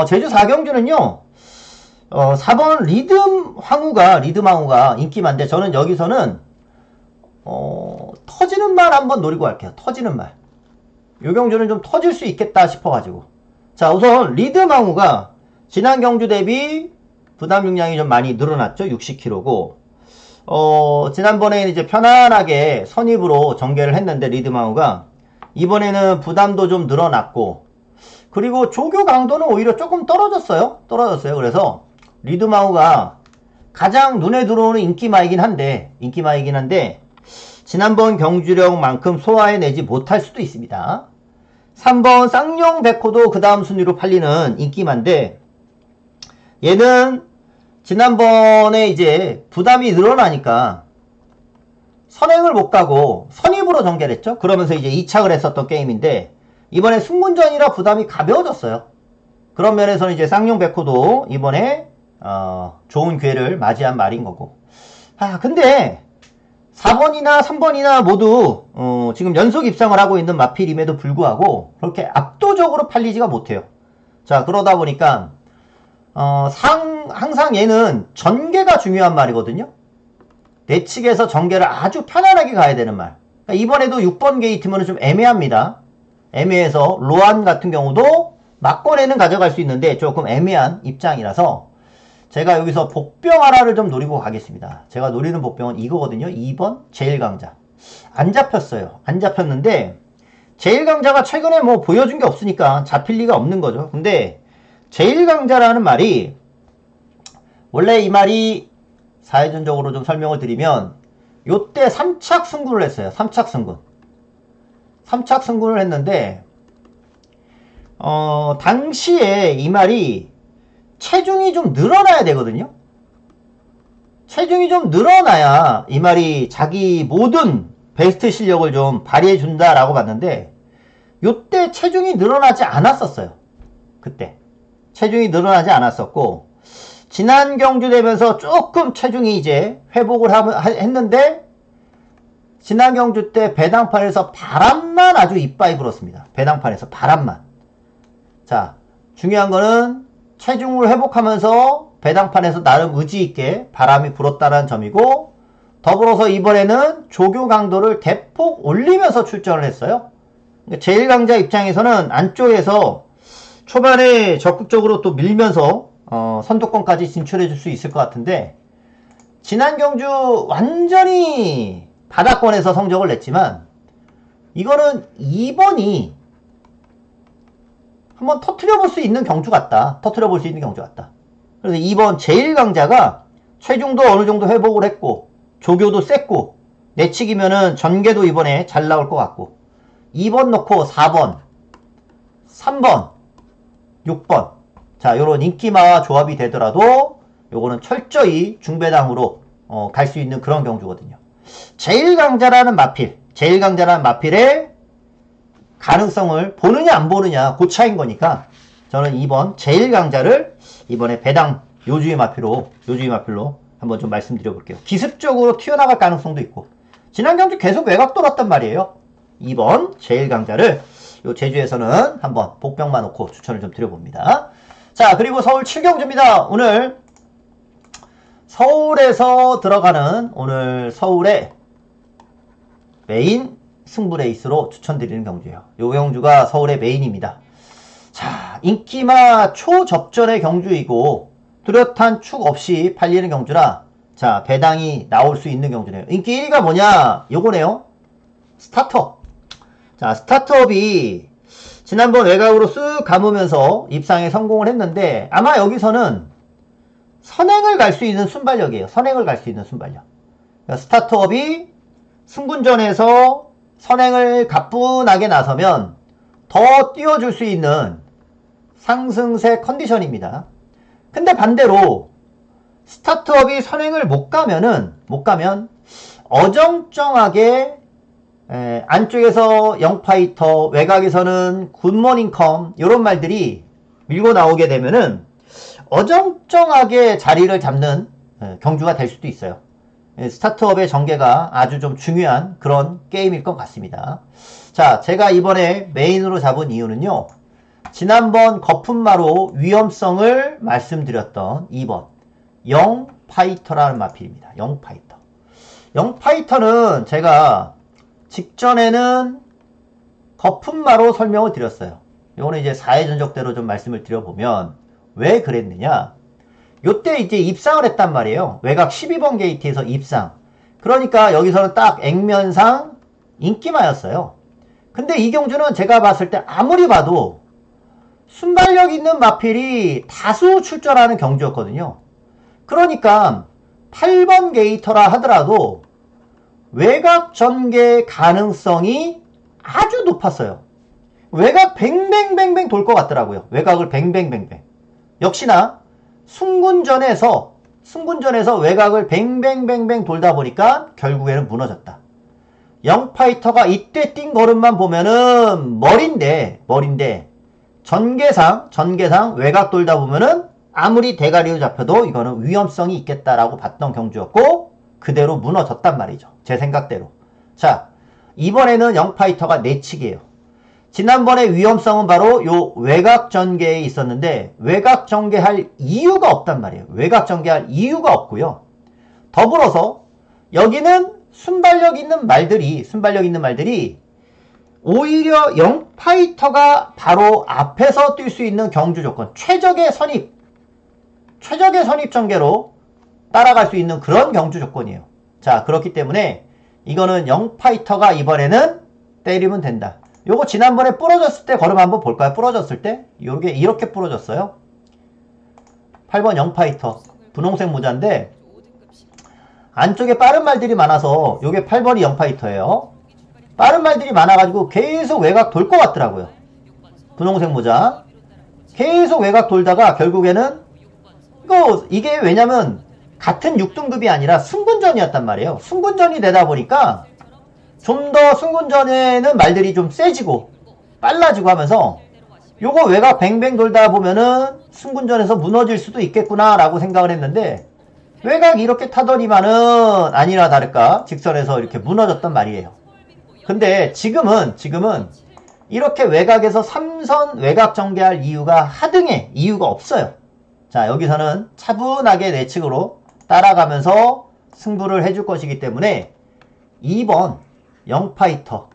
제주 4경주는요 4번 리듬 황후가 인기 많은데 저는 여기서는 터지는 말 한번 노리고 갈게요. 터지는 말. 요 경주는 좀 터질 수 있겠다 싶어가지고. 자, 우선 리듬 황후가 지난 경주 대비 부담 중량이 좀 많이 늘어났죠. 60kg고. 지난번에는 이제 편안하게 선입으로 전개를 했는데 리듬 황후가 이번에는 부담도 좀 늘어났고 그리고 조교 강도는 오히려 조금 떨어졌어요. 그래서 리듬 황후가 가장 눈에 들어오는 인기마이긴 한데 지난번 경주력만큼 소화해내지 못할 수도 있습니다. 3번 쌍용 백호도 그 다음 순위로 팔리는 인기마인데 얘는 지난번에 이제 부담이 늘어나니까 선행을 못 가고 선입으로 전개를 했죠. 그러면서 이제 2착을 했었던 게임인데 이번에 승문전이라 부담이 가벼워졌어요. 그런 면에서는 이제 쌍용 백호도 이번에 좋은 기회를 맞이한 말인 거고. 근데 4번이나 3번이나 모두 지금 연속 입상을 하고 있는 마필임에도 불구하고 그렇게 압도적으로 팔리지가 못해요. 자, 그러다 보니까 항상 얘는 전개가 중요한 말이거든요. 내측에서 전개를 아주 편안하게 가야 되는 말. 그러니까 이번에도 6번 게이트면 좀 애매합니다. 애매해서 로안 같은 경우도 막권에는 가져갈 수 있는데 조금 애매한 입장이라서 제가 여기서 복병 하나를 좀 노리고 가겠습니다. 제가 노리는 복병은 이거거든요. 2번 제1강자. 안 잡혔어요. 안 잡혔는데 제1강자가 최근에 뭐 보여준 게 없으니까 잡힐 리가 없는 거죠. 근데 제1강자라는 말이 원래 이 말이 사회전적으로 좀 설명을 드리면 요때 3착 승군을 했어요. 3착 승군. 3착 승군을 했는데 당시에 이 말이 체중이 좀 늘어나야 되거든요. 체중이 좀 늘어나야 이 말이 자기 모든 베스트 실력을 좀 발휘해 준다라고 봤는데 요때 체중이 늘어나지 않았었어요. 그때 체중이 늘어나지 않았었고 지난 경주 되면서 조금 체중이 이제 회복을 했는데 지난 경주 때 배당판에서 바람만 아주 이빠이 불었습니다. 배당판에서 바람만. 자, 중요한 거는 체중을 회복하면서 배당판에서 나름 의지있게 바람이 불었다는 점이고 더불어서 이번에는 조교 강도를 대폭 올리면서 출전을 했어요. 제1강자 입장에서는 안쪽에서 초반에 적극적으로 또 밀면서 선두권까지 진출해 줄 수 있을 것 같은데 지난 경주 완전히 바닥권에서 성적을 냈지만 이거는 2번이 한번 터트려 볼 수 있는 경주 같다. 터트려 볼 수 있는 경주 같다. 그래서 2번 제1강자가 체중도 어느 정도 회복을 했고 조교도 셌고 내치기면은 전개도 이번에 잘 나올 것 같고 2번 넣고 4번 3번 6번 자 요런 인기마와 조합이 되더라도 요거는 철저히 중배당으로 갈 수 있는 그런 경주거든요. 제1강자라는 마필의 가능성을 보느냐 안 보느냐 그 차인 거니까 저는 2번 제1강자를 이번에 배당 요주의 마필로 한번 좀 말씀드려 볼게요. 기습적으로 튀어나갈 가능성도 있고 지난 경주 계속 외곽 돌았단 말이에요. 2번 제1강자를 요 제주에서는 한번 복병만 놓고 추천을 좀 드려봅니다. 자, 그리고 서울 7경주입니다. 오늘 서울에서 들어가는 오늘 서울의 메인 승부 레이스로 추천드리는 경주예요. 요 경주가 서울의 메인입니다. 자, 인기마 초접전의 경주이고 뚜렷한 축 없이 팔리는 경주라 자, 배당이 나올 수 있는 경주네요. 인기 1위가 뭐냐? 요거네요. 스타트업. 자, 스타트업이 지난번 외곽으로 쓱 감으면서 입상에 성공을 했는데 아마 여기서는 선행을 갈 수 있는 순발력이에요. 선행을 갈 수 있는 순발력. 그러니까 스타트업이 승군전에서 선행을 가뿐하게 나서면 더 띄워줄 수 있는 상승세 컨디션입니다. 근데 반대로 스타트업이 선행을 못 가면 어정쩡하게 안쪽에서 영파이터, 외곽에서는 굿모닝컴 이런 말들이 밀고 나오게 되면은 어정쩡하게 자리를 잡는 경주가 될 수도 있어요. 스타트업의 전개가 아주 좀 중요한 그런 게임일 것 같습니다. 자, 제가 이번에 메인으로 잡은 이유는요. 지난번 거품마로 위험성을 말씀드렸던 2번 영파이터라는 마필입니다. 영파이터. 영파이터는 제가 직전에는 거품마로 설명을 드렸어요. 이거는 이제 4회 전적대로 좀 말씀을 드려보면 왜 그랬느냐. 요때 이제 입상을 했단 말이에요. 외곽 12번 게이트에서 입상. 그러니까 여기서는 딱 액면상 인기마였어요. 근데 이 경주는 제가 봤을 때 아무리 봐도 순발력 있는 마필이 다수 출전하는 경주였거든요. 그러니까 8번 게이터라 하더라도 외곽 전개 가능성이 아주 높았어요. 외곽 뱅뱅뱅뱅 돌 것 같더라고요. 외곽을 뱅뱅뱅뱅. 역시나 승군전에서 외곽을 뱅뱅뱅뱅 돌다 보니까 결국에는 무너졌다. 영파이터가 이때 뛴 걸음만 보면은 머린데 전개상 외곽 돌다 보면은 아무리 대가리로 잡혀도 이거는 위험성이 있겠다라고 봤던 경주였고 그대로 무너졌단 말이죠. 제 생각대로. 자, 이번에는 영파이터가 내치기예요. 지난번에 위험성은 바로 요 외곽 전개에 있었는데 외곽 전개할 이유가 없단 말이에요. 외곽 전개할 이유가 없고요. 더불어서 여기는 순발력 있는 말들이 오히려 영파이터가 바로 앞에서 뛸 수 있는 경주 조건, 최적의 선입, 최적의 선입 전개로 따라갈 수 있는 그런 경주 조건이에요. 자, 그렇기 때문에 이거는 0파이터가 이번에는 때리면 된다. 요거 지난번에 부러졌을 때 걸음 한번 볼까요? 부러졌을 때 요게 이렇게 부러졌어요. 8번 0파이터 분홍색 모자인데 안쪽에 빠른 말들이 많아서 요게 8번이 0파이터예요. 빠른 말들이 많아가지고 계속 외곽 돌 것 같더라고요. 분홍색 모자 계속 외곽 돌다가 결국에는 이게 왜냐면 같은 6등급이 아니라 승군전이었단 말이에요. 승군전이 되다 보니까 좀 더 승군전에는 말들이 좀 세지고 빨라지고 하면서 요거 외곽 뱅뱅 돌다 보면은 승군전에서 무너질 수도 있겠구나 라고 생각을 했는데 외곽 이렇게 타더니만은 아니나 다를까 직선에서 이렇게 무너졌단 말이에요. 근데 지금은 이렇게 외곽에서 3선 외곽 전개할 이유가 하등의 이유가 없어요. 자, 여기서는 차분하게 내측으로 따라가면서 승부를 해줄 것이기 때문에 2번 0파이터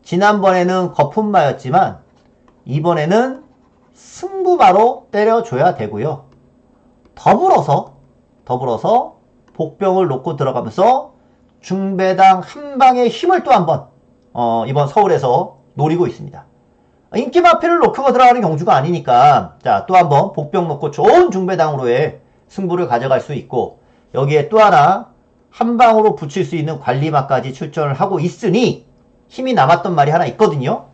지난번에는 거품마였지만 이번에는 승부바로 때려줘야 되고요. 더불어서 복병을 놓고 들어가면서 중배당 한 방의 힘을 또 한번 이번 서울에서 노리고 있습니다. 인기마피를 놓고 들어가는 경주가 아니니까 자, 또 한번 복병 놓고 좋은 중배당으로의 승부를 가져갈 수 있고 여기에 또 하나 한 방으로 붙일 수 있는 관리마까지 출전을 하고 있으니 힘이 남았던 말이 하나 있거든요.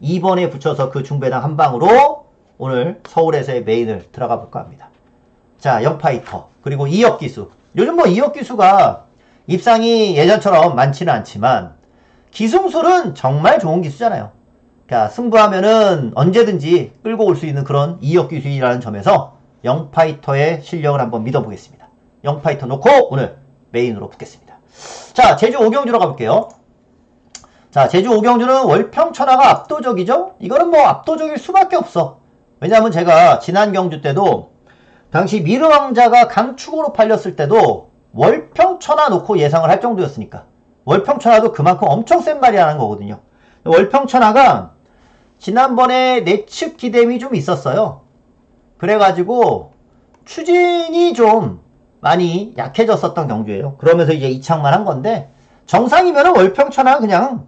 2번에 붙여서 그 중배당 한 방으로 오늘 서울에서의 메인을 들어가 볼까 합니다. 자, 0파이터 그리고 2역 기수. 요즘 뭐 2역 기수가 입상이 예전처럼 많지는 않지만 기승술은 정말 좋은 기수잖아요. 그러니까 승부하면은 언제든지 끌고 올 수 있는 그런 2역 기수이라는 점에서 0파이터의 실력을 한번 믿어보겠습니다. 0파이터 놓고 오늘 메인으로 붙겠습니다. 자, 제주 5경주로 가볼게요. 자, 제주 5경주는 월평천하가 압도적이죠? 이거는 뭐 압도적일 수밖에 없어. 왜냐하면 제가 지난 경주 때도 당시 미르왕자가 강축으로 팔렸을 때도 월평천하 놓고 예상을 할 정도였으니까 월평천하도 그만큼 엄청 센 말이라는 거거든요. 월평천하가 지난번에 내측 기댐이 좀 있었어요. 그래가지고 추진이 좀 많이 약해졌었던 경주예요. 그러면서 이제 이착만 한 건데 정상이면은 월평천하 그냥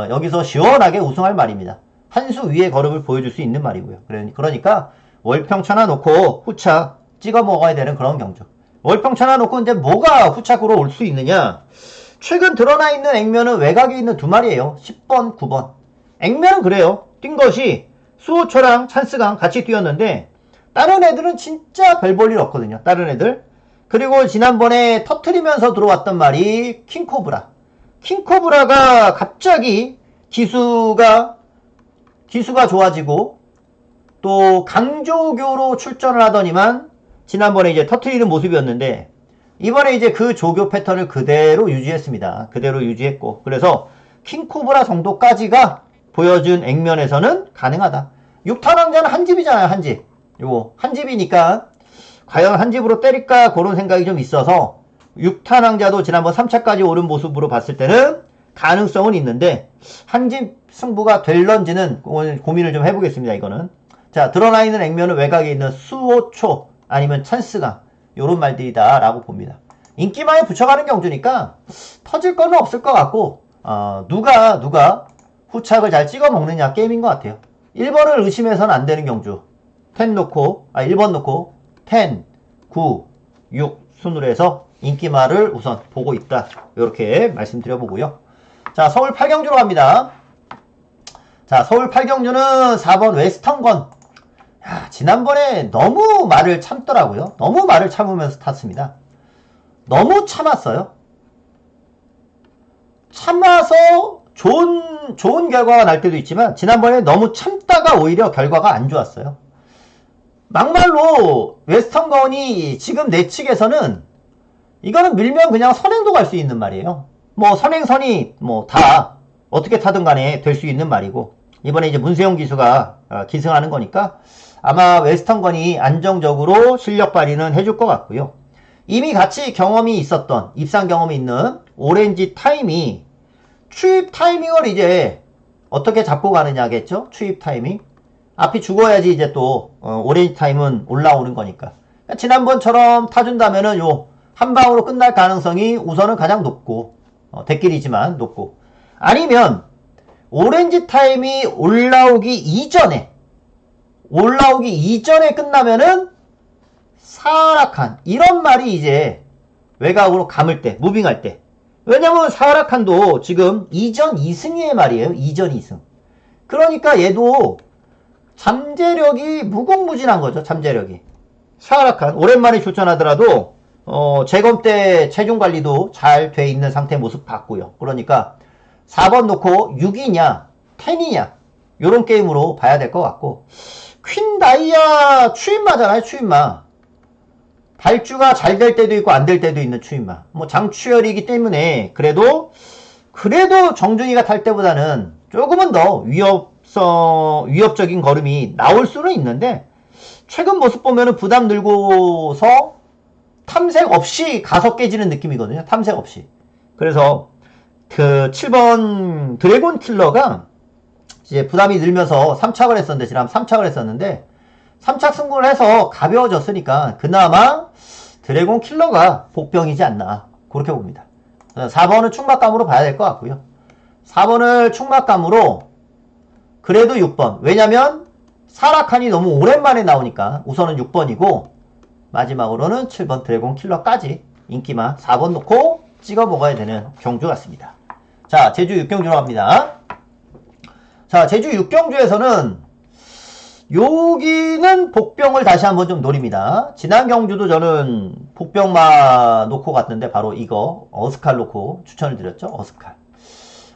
여기서 시원하게 우승할 말입니다. 한 수 위의 걸음을 보여줄 수 있는 말이고요. 그러니까 월평천하 놓고 후착 찍어 먹어야 되는 그런 경주. 월평천하 놓고 이제 뭐가 후착으로 올 수 있느냐? 최근 드러나 있는 액면은 외곽에 있는 두 마리예요. 10번, 9번. 액면은 그래요. 뛴 것이 수호초랑 찬스강 같이 뛰었는데 다른 애들은 진짜 별 볼 일 없거든요. 다른 애들. 그리고 지난번에 터트리면서 들어왔던 말이 킹코브라. 킹코브라가 갑자기 기수가 좋아지고 또 강조교로 출전을 하더니만 지난번에 이제 터트리는 모습이었는데 이번에 이제 그 조교 패턴을 그대로 유지했습니다. 그대로 유지했고 그래서 킹코브라 정도까지가 보여준 액면에서는 가능하다. 6탄왕자는 한 집이잖아요. 한 집. 요거 한 집이니까 과연 한 집으로 때릴까 그런 생각이 좀 있어서 6탄왕자도 지난번 3차까지 오른 모습으로 봤을 때는 가능성은 있는데 한 집 승부가 될런지는 오늘 고민을 좀 해보겠습니다. 이거는 자, 드러나 있는 액면은 외곽에 있는 수호초 아니면 찬스강 요런 말들이다 라고 봅니다. 인기만에 붙여가는 경주니까 터질 거는 없을 것 같고 누가 후착을 잘 찍어 먹느냐 게임인 것 같아요. 1번을 의심해서는 안 되는 경주 1번 놓고 10, 9, 6 순으로 해서 인기말을 우선 보고 있다. 이렇게 말씀드려보고요. 자, 서울 8경주로 갑니다. 자, 서울 8경주는 4번 웨스턴건. 야, 지난번에 너무 말을 참더라고요. 너무 말을 참으면서 탔습니다. 너무 참았어요. 참아서 좋은 결과가 날 때도 있지만 지난번에 너무 참다가 오히려 결과가 안 좋았어요. 막말로 웨스턴건이 지금 내 측에서는 이거는 밀면 그냥 선행도 갈 수 있는 말이에요. 뭐 선행선이 뭐 다 어떻게 타든 간에 될 수 있는 말이고 이번에 이제 문세용 기수가 기승하는 거니까 아마 웨스턴건이 안정적으로 실력 발휘는 해줄 것 같고요. 이미 같이 경험이 있었던 입상 경험이 있는 오렌지 타임이 추입 타이밍을 이제 어떻게 잡고 가느냐겠죠. 추입 타이밍 앞이 죽어야지 이제 또 오렌지 타임은 올라오는 거니까 지난번처럼 타준다면은 요 한 방으로 끝날 가능성이 우선은 가장 높고 대길이지만 높고, 아니면 오렌지 타임이 올라오기 이전에 끝나면은 사악한 이런 말이 이제 외곽으로 감을 때, 무빙할 때. 왜냐면 사악한도 지금 이전 2승의 말이에요. 이전 2승. 그러니까 얘도 잠재력이 무궁무진한 거죠. 잠재력이. 사악한 오랜만에 출전하더라도 재검 때 체중 관리도 잘 돼 있는 상태 모습 봤고요. 그러니까 4번 놓고 6이냐 10이냐 요런 게임으로 봐야 될 것 같고, 퀸 다이아 추인마잖아요. 추인마. 발주가 잘 될 때도 있고 안 될 때도 있는 추인마. 뭐 장추열이기 때문에 그래도 정준이가 탈 때보다는 조금은 더 위협적인 걸음이 나올 수는 있는데, 최근 모습 보면은 부담 늘고서 탐색 없이 가서 깨지는 느낌이거든요. 탐색 없이. 그래서 그 7번 드래곤 킬러가 이제 부담이 늘면서 3착을 했었는데, 지난 3착을 했었는데 3착 승부를 해서 가벼워졌으니까 그나마 드래곤 킬러가 복병이지 않나 그렇게 봅니다. 4번은 충막감으로 봐야 될 것 같고요. 4번을 충막감으로, 그래도 6번. 왜냐면 사라칸이 너무 오랜만에 나오니까 우선은 6번이고, 마지막으로는 7번 드래곤 킬러까지 인기만 4번 놓고 찍어 먹어야 되는 경주 같습니다. 자, 제주 6경주로 갑니다. 자, 제주 6경주에서는 여기는 복병을 다시 한번 좀 노립니다. 지난 경주도 저는 복병마 놓고 갔는데 바로 이거 어스칼 놓고 추천을 드렸죠. 어스칼.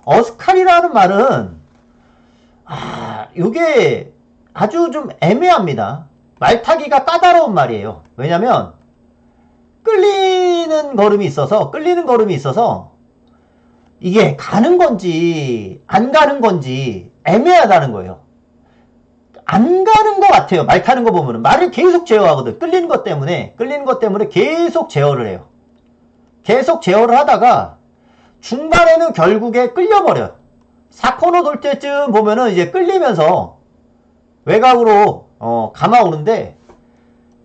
어스칼이라는 말은 이게 아주 좀 애매합니다. 말타기가 까다로운 말이에요. 왜냐면 끌리는 걸음이 있어서 이게 가는 건지 안 가는 건지 애매하다는 거예요. 안 가는 것 같아요. 말 타는 거 보면은 말을 계속 제어하거든. 끌리는 것 때문에 계속 제어를 해요. 계속 제어를 하다가 중반에는 결국에 끌려버려요. 4코너 돌 때쯤 보면은 이제 끌리면서 외곽으로 감아오는데,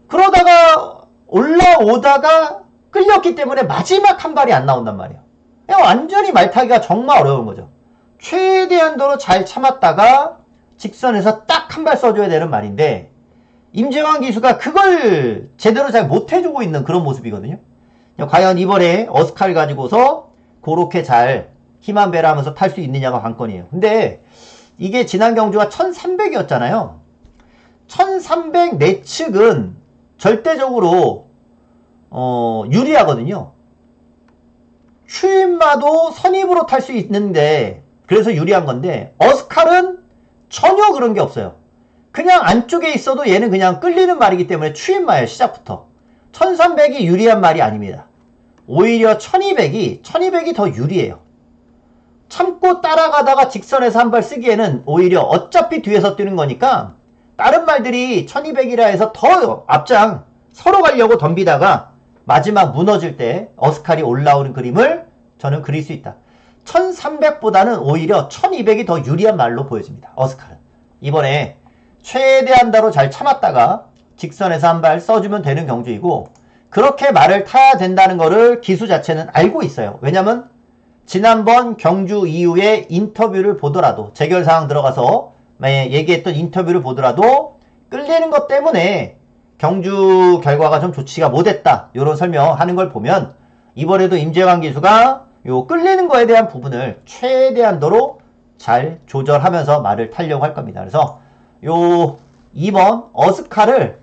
그러다가 올라오다가 끌렸기 때문에 마지막 한 발이 안 나온단 말이에요. 완전히 말타기가 정말 어려운 거죠. 최대한도로 잘 참았다가 직선에서 딱 한 발 써줘야 되는 말인데, 임재환 기수가 그걸 제대로 잘 못해주고 있는 그런 모습이거든요. 과연 이번에 어스칼 가지고서 그렇게 잘 힘한 배를 하면서 탈 수 있느냐가 관건이에요. 근데 이게 지난 경주가 1300이었잖아요. 1300 내측은 절대적으로 유리하거든요. 추인마도 선입으로 탈 수 있는데 그래서 유리한 건데, 어스칼은 전혀 그런 게 없어요. 그냥 안쪽에 있어도 얘는 그냥 끌리는 말이기 때문에 추인마예요. 시작부터 1300이 유리한 말이 아닙니다. 오히려 1200이 더 유리해요. 참고 따라가다가 직선에서 한 발 쓰기에는 오히려 어차피 뒤에서 뛰는 거니까, 다른 말들이 1200이라 해서 더 앞장 서로 가려고 덤비다가 마지막 무너질 때 어스칼이 올라오는 그림을 저는 그릴 수 있다. 1300보다는 오히려 1200이 더 유리한 말로 보여집니다. 어스칼은. 이번에 최대한다로 잘 참았다가 직선에서 한 발 써주면 되는 경주이고, 그렇게 말을 타야 된다는 거를 기수 자체는 알고 있어요. 왜냐면 지난번 경주 이후에 인터뷰를 보더라도, 재결사항 들어가서 얘기했던 인터뷰를 보더라도 끌리는 것 때문에 경주 결과가 좀 좋지가 못했다, 이런 설명하는 걸 보면 이번에도 임재환 기수가 요 끌리는 거에 대한 부분을 최대한도로 잘 조절하면서 말을 타려고 할 겁니다. 그래서 요 2번 어스칼을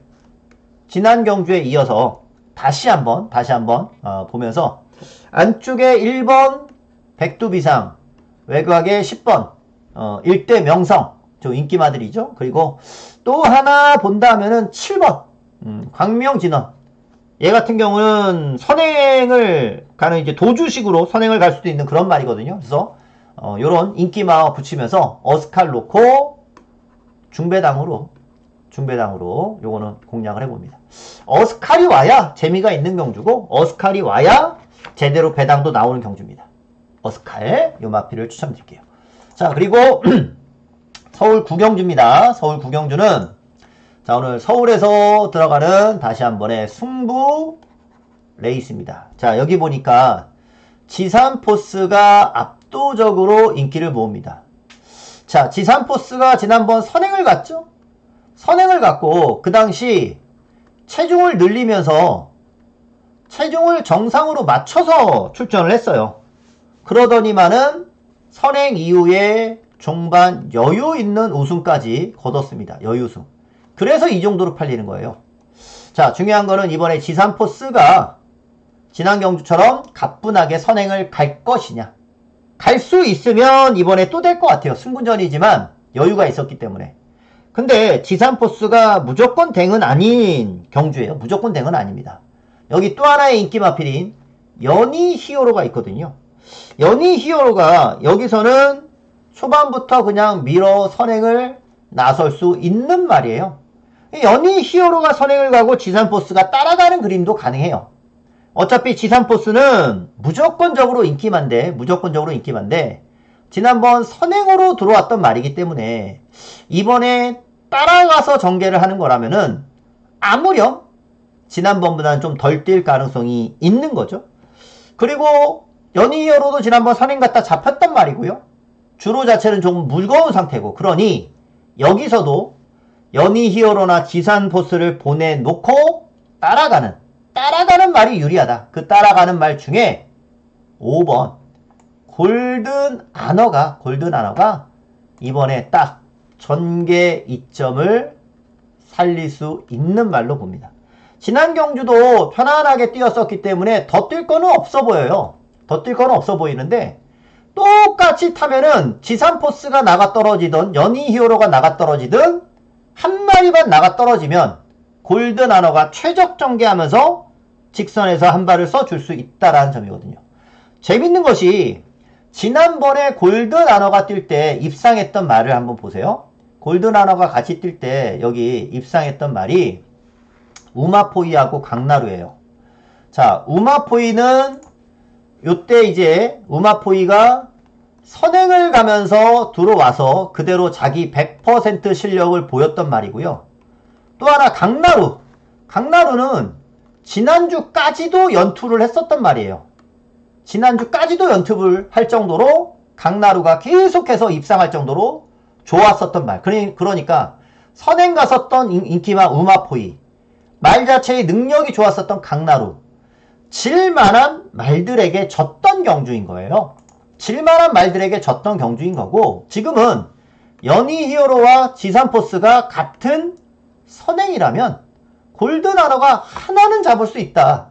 지난 경주에 이어서 다시 한번 보면서, 안쪽에 1번 백두비상, 외곽에 10번 1대 명성, 저 인기마들이죠. 그리고 또 하나 본다면은 7번 광명진원. 얘 같은 경우는 선행을 가는, 이제 도주식으로 선행을 갈 수도 있는 그런 말이거든요. 그래서 요런 인기마 붙이면서 어스칼 놓고 중배당으로 요거는 공략을 해봅니다. 어스칼이 와야 재미가 있는 경주고, 어스칼이 와야 제대로 배당도 나오는 경주입니다. 어스칼 요 마피를 추천드릴게요. 자, 그리고 서울 구경주입니다. 서울 구경주는 자, 오늘 서울에서 들어가는 다시 한 번의 승부 레이스입니다. 자, 여기 보니까 지산포스가 압도적으로 인기를 모읍니다. 자, 지산포스가 지난번 선행을 갔죠? 선행을 갔고 그 당시 체중을 늘리면서 체중을 정상으로 맞춰서 출전을 했어요. 그러더니만은 선행 이후에 종반 여유 있는 우승까지 거뒀습니다. 여유승. 그래서 이 정도로 팔리는 거예요. 자, 중요한 거는 이번에 지산포스가 지난 경주처럼 가뿐하게 선행을 갈 것이냐. 갈 수 있으면 이번에 또 될 것 같아요. 승부전이지만 여유가 있었기 때문에. 근데 지산포스가 무조건 댕은 아닌 경주예요. 무조건 댕은 아닙니다. 여기 또 하나의 인기 마필인 연희 히어로가 있거든요. 연희 히어로가 여기서는 초반부터 그냥 밀어 선행을 나설 수 있는 말이에요. 연희 히어로가 선행을 가고 지산포스가 따라가는 그림도 가능해요. 어차피 지산포스는 무조건적으로 인기만데 지난번 선행으로 들어왔던 말이기 때문에 이번에 따라가서 전개를 하는 거라면은 아무렴 지난번보다는 좀 덜 뛸 가능성이 있는 거죠. 그리고 연희 히어로도 지난번 선행 갔다 잡혔단 말이고요. 주로 자체는 좀 무거운 상태고, 그러니 여기서도 연희 히어로나 지산포스를 보내놓고 따라가는 말이 유리하다. 그 따라가는 말 중에 5번 골든 아너가 이번에 딱 전개 이점을 살릴 수 있는 말로 봅니다. 지난 경주도 편안하게 뛰었었기 때문에 더 뛸 거는 없어 보여요. 더 뛸 거는 없어 보이는데 똑같이 타면은 지산포스가 나가 떨어지든 연희 히어로가 나가 떨어지든 한 마리만 나가 떨어지면 골든 아너가 최적 전개하면서 직선에서 한 발을 써줄 수 있다라는 점이거든요. 재밌는 것이 지난번에 골든 아너가 뛸 때 입상했던 말을 한번 보세요. 골든 아너가 같이 뛸 때 여기 입상했던 말이 우마포이하고 강나루예요. 자, 우마포이는 요때 이제 우마포이가 선행을 가면서 들어와서 그대로 자기 100% 실력을 보였던 말이고요. 또 하나 강나루는 지난주까지도 연투를 했었단 말이에요. 지난주까지도 연투를 할 정도로 강나루가 계속해서 입상할 정도로 좋았었던 말. 그러니까 선행 갔었던 인기만 우마포이, 말 자체의 능력이 좋았었던 강나루, 질만한 말들에게 졌던 경주인 거예요. 질만한 말들에게 졌던 경주인 거고, 지금은 연희 히어로와 지산포스가 같은 선행이라면 골든 아너가 하나는 잡을 수 있다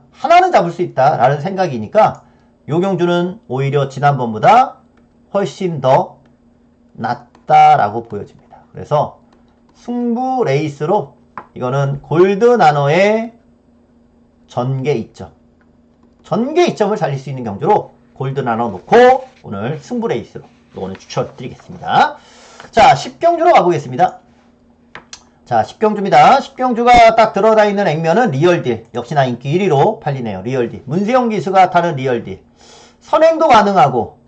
라는 생각이니까 요 경주는 오히려 지난번보다 훨씬 더 낫다라고 보여집니다. 그래서 승부 레이스로 이거는 골든 아너의 전개 이점을 살릴 수 있는 경주로 골든 아너 놓고 오늘 승부 레이스로 오늘 추천드리겠습니다. 자, 10경주로 가보겠습니다. 자, 10경주입니다. 10경주가 딱 들어다 있는 액면은 리얼딜. 역시나 인기 1위로 팔리네요. 리얼딜. 문세영 기수가 타는 리얼딜. 선행도 가능하고,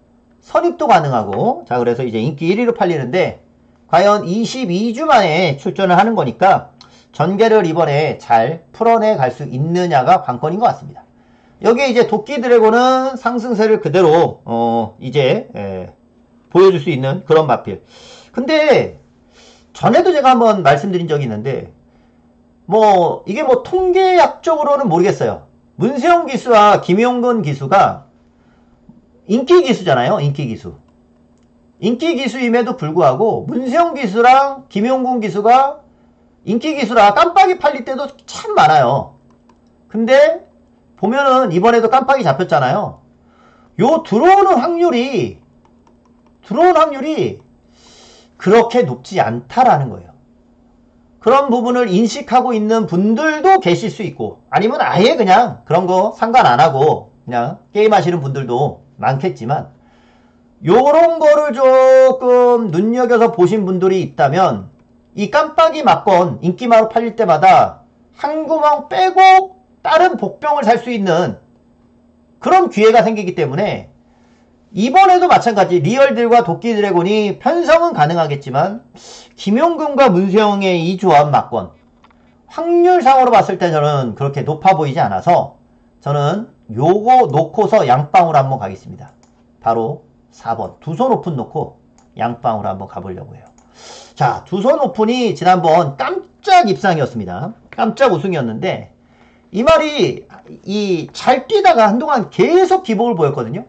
선입도 가능하고. 자, 그래서 이제 인기 1위로 팔리는데, 과연 22주 만에 출전을 하는 거니까, 전개를 이번에 잘 풀어내 갈 수 있느냐가 관건인 것 같습니다. 여기에 이제 도끼 드래곤은 상승세를 그대로, 보여줄 수 있는 그런 마필. 근데, 전에도 제가 한번 말씀드린 적이 있는데 이게 통계학적으로는 모르겠어요. 문세영 기수와 김용근 기수가 인기 기수잖아요. 인기 기수임에도 불구하고 문세영 기수랑 김용근 기수가 인기 기수라 깜빡이 팔릴 때도 참 많아요. 근데 보면은 이번에도 깜빡이 잡혔잖아요. 요 들어오는 확률이 그렇게 높지 않다라는 거예요. 그런 부분을 인식하고 있는 분들도 계실 수 있고, 아니면 아예 그냥 그런 거 상관 안 하고 그냥 게임하시는 분들도 많겠지만, 요런 거를 조금 눈여겨서 보신 분들이 있다면 이 깜빡이 막건 인기마로 팔릴 때마다 한 구멍 빼고 다른 복병을 살 수 있는 그런 기회가 생기기 때문에 이번에도 마찬가지 리얼들과 도끼 드래곤이 편성은 가능하겠지만 김용근과 문세영의 이 조합 막건 확률상으로 봤을 때 저는 그렇게 높아 보이지 않아서 저는 요거 놓고서 양방으로 한번 가겠습니다. 바로 4번 두 손 오픈 놓고 양방으로 한번 가보려고 해요. 자, 두 손 오픈이 지난번 깜짝 입상이었습니다. 깜짝 우승이었는데 이 말이 잘 뛰다가 한동안 계속 기복을 보였거든요.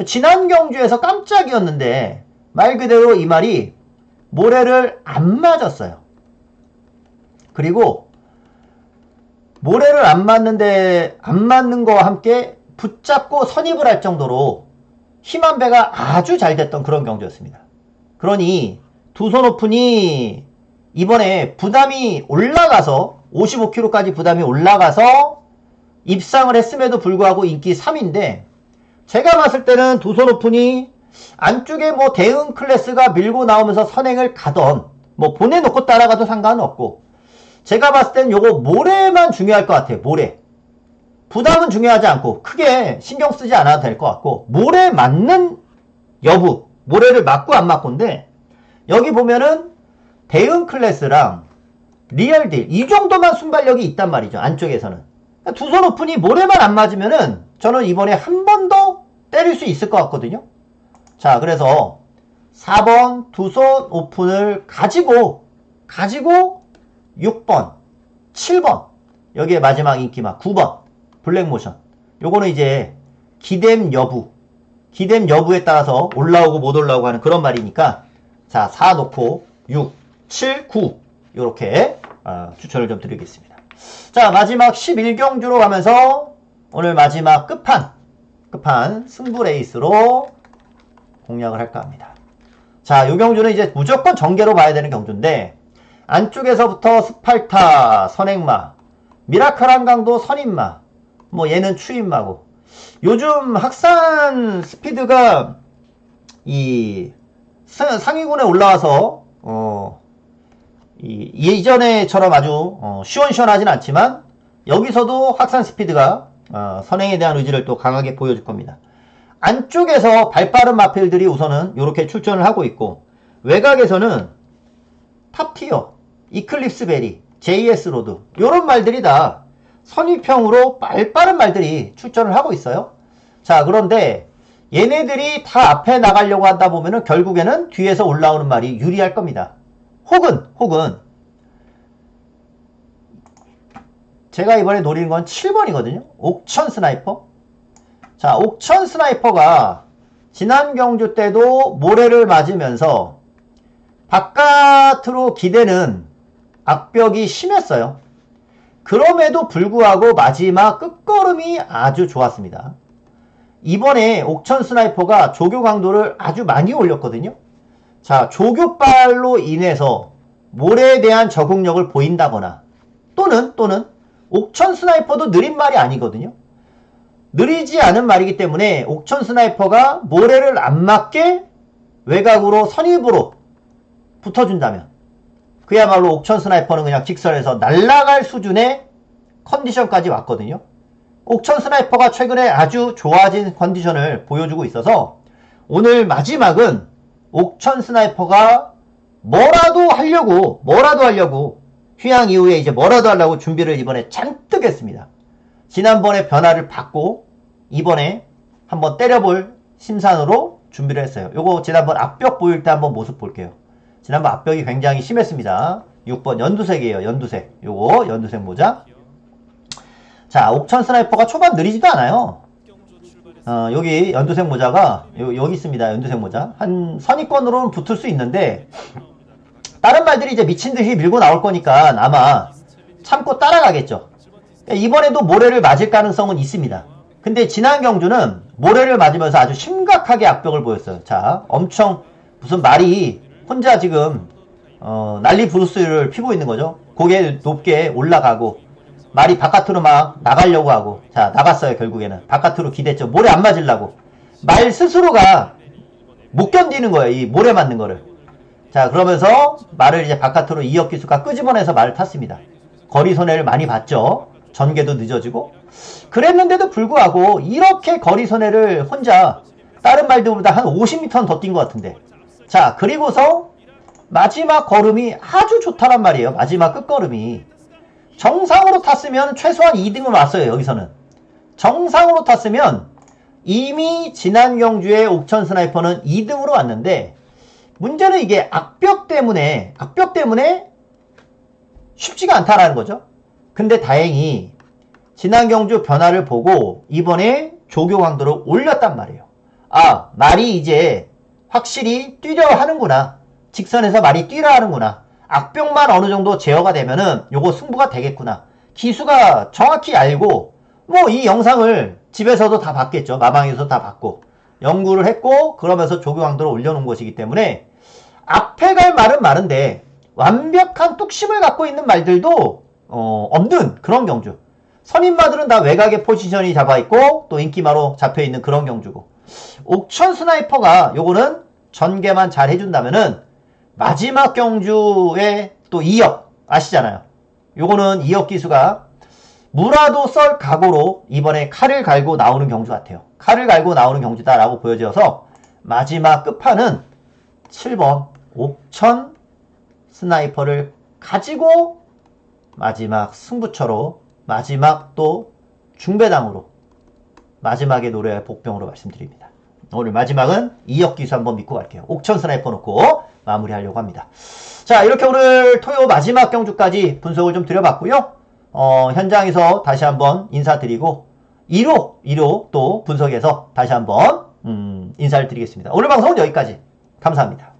지난 경주에서 깜짝이었는데 말 그대로 이 말이 모래를 안 맞았어요. 그리고 모래를 안 맞는 거와 함께 붙잡고 선입을 할 정도로 힘한 배가 아주 잘 됐던 그런 경주였습니다. 그러니 두 손 오픈이 이번에 부담이 올라가서 55kg까지 부담이 올라가서 입상을 했음에도 불구하고 인기 3인데 제가 봤을 때는 두 손 오픈이 안쪽에 뭐 대응 클래스가 밀고 나오면서 선행을 가던 뭐 보내놓고 따라가도 상관은 없고 제가 봤을 땐 요거 모래만 중요할 것 같아요. 모래. 부담은 중요하지 않고 크게 신경 쓰지 않아도 될 것 같고 모래 맞는 여부 모래를 맞고 안 맞고인데 여기 보면은 대응 클래스랑 리얼딜 이 정도만 순발력이 있단 말이죠. 안쪽에서는 두 손 오픈이 모래만 안 맞으면은 저는 이번에 한 번 더 때릴 수 있을 것 같거든요. 자, 그래서 4번 두 손 오픈을 가지고 6번 7번 여기에 마지막 인기막 9번 블랙모션 요거는 이제 기댐 여부에 따라서 올라오고 못 올라오고 하는 그런 말이니까 자, 4 놓고 6, 7, 9 요렇게 추천을 좀 드리겠습니다. 자, 마지막 11경주로 가면서 오늘 마지막 끝판 승부 레이스로 공략을 할까 합니다. 자, 요 경주는 이제 무조건 전개로 봐야 되는 경주인데 안쪽에서부터 스팔타, 선행마, 미라클 한강도 선인마, 뭐 얘는 추인마고 요즘 학산 스피드가 이 상위군에 올라와서 예전에처럼 아주 시원시원하진 않지만 여기서도 학산 스피드가 선행에 대한 의지를 또 강하게 보여줄 겁니다. 안쪽에서 발빠른 마필들이 우선은 이렇게 출전을 하고 있고 외곽에서는 탑티어, 이클립스 베리, JS 로드 이런 말들이 다 선입형으로 발빠른 말들이 출전을 하고 있어요. 자, 그런데 얘네들이 다 앞에 나가려고 하다 보면은 결국에는 뒤에서 올라오는 말이 유리할 겁니다. 혹은 제가 이번에 노리는 건 7번이거든요. 옥천 스나이퍼. 자, 옥천 스나이퍼가 지난 경주 때도 모래를 맞으면서 바깥으로 기대는 악벽이 심했어요. 그럼에도 불구하고 마지막 끝걸음이 아주 좋았습니다. 이번에 옥천 스나이퍼가 조교 강도를 아주 많이 올렸거든요. 자, 조교발로 인해서 모래에 대한 적응력을 보인다거나 또는 옥천 스나이퍼도 느린 말이 아니거든요. 느리지 않은 말이기 때문에 옥천 스나이퍼가 모래를 안 맞게 외곽으로 선입으로 붙어준다면 그야말로 옥천 스나이퍼는 그냥 직선에서 날아갈 수준의 컨디션까지 왔거든요. 옥천 스나이퍼가 최근에 아주 좋아진 컨디션을 보여주고 있어서 오늘 마지막은 옥천 스나이퍼가 뭐라도 하려고 휴양 이후에 이제 뭐라도 하려고 준비를 이번에 잔뜩 했습니다. 지난번에 변화를 받고 이번에 한번 때려볼 심산으로 준비를 했어요. 요거 지난번 앞벽 보일 때 한번 모습 볼게요. 지난번 앞벽이 굉장히 심했습니다. 6번 연두색이에요. 연두색. 요거 연두색 모자. 자, 옥천 스나이퍼가 초반 느리지도 않아요. 여기 연두색 모자가 여기 있습니다. 연두색 모자. 한 선입권으로는 붙을 수 있는데 다른 말들이 이제 미친듯이 밀고 나올 거니까 아마 참고 따라가겠죠. 이번에도 모래를 맞을 가능성은 있습니다. 근데 지난 경주는 모래를 맞으면서 아주 심각하게 악벽을 보였어요. 자, 엄청 무슨 말이 혼자 지금 난리 부르스를 피고 있는 거죠. 고개 높게 올라가고 말이 바깥으로 막 나가려고 하고 자, 나갔어요. 결국에는 바깥으로 기댔죠. 모래 안 맞으려고 말 스스로가 못 견디는 거예요. 이 모래 맞는 거를. 자, 그러면서 말을 이제 바깥으로 이역기수가 끄집어내서 말을 탔습니다. 거리 손해를 많이 봤죠. 전개도 늦어지고 그랬는데도 불구하고 이렇게 거리 손해를 혼자 다른 말들보다 한 50m는 더 뛴 것 같은데 자, 그리고서 마지막 걸음이 아주 좋다란 말이에요. 마지막 끝걸음이 정상으로 탔으면 최소한 2등은 왔어요. 여기서는 정상으로 탔으면 이미 지난 경주의 옥천 스나이퍼는 2등으로 왔는데, 문제는 이게 악벽 때문에 쉽지가 않다라는 거죠. 근데 다행히 지난 경주 변화를 보고 이번에 조교 강도를 올렸단 말이에요. 아, 말이 이제 확실히 뛰려 하는구나. 직선에서 말이 뛰려 하는구나. 악벽만 어느 정도 제어가 되면은 요거 승부가 되겠구나. 기수가 정확히 알고 뭐 이 영상을 집에서도 다 봤겠죠. 마방에서 다 봤고 연구를 했고, 그러면서 조교 강도를 올려놓은 것이기 때문에 앞에 갈 말은 많은데 완벽한 뚝심을 갖고 있는 말들도 없는 그런 경주. 선임마들은 다 외곽에 포지션이 잡아있고 또 인기마로 잡혀있는 그런 경주고, 옥천 스나이퍼가 요거는 전개만 잘 해준다면은 마지막 경주에 또 2역 아시잖아요. 요거는 2역 기수가 무라도 썰 각오로 이번에 칼을 갈고 나오는 경주 같아요. 칼을 갈고 나오는 경주다라고 보여져서 마지막 끝판은 7번 옥천 스나이퍼를 가지고 마지막 승부처로, 마지막 또 중배당으로 마지막에 노래할 복병으로 말씀드립니다. 오늘 마지막은 2역 기수 한번 믿고 갈게요. 옥천 스나이퍼 놓고 마무리하려고 합니다. 자, 이렇게 오늘 토요 마지막 경주까지 분석을 좀 드려봤고요. 현장에서 다시 한번 인사드리고 2로 또 분석해서 다시 한번 인사를 드리겠습니다. 오늘 방송은 여기까지. 감사합니다.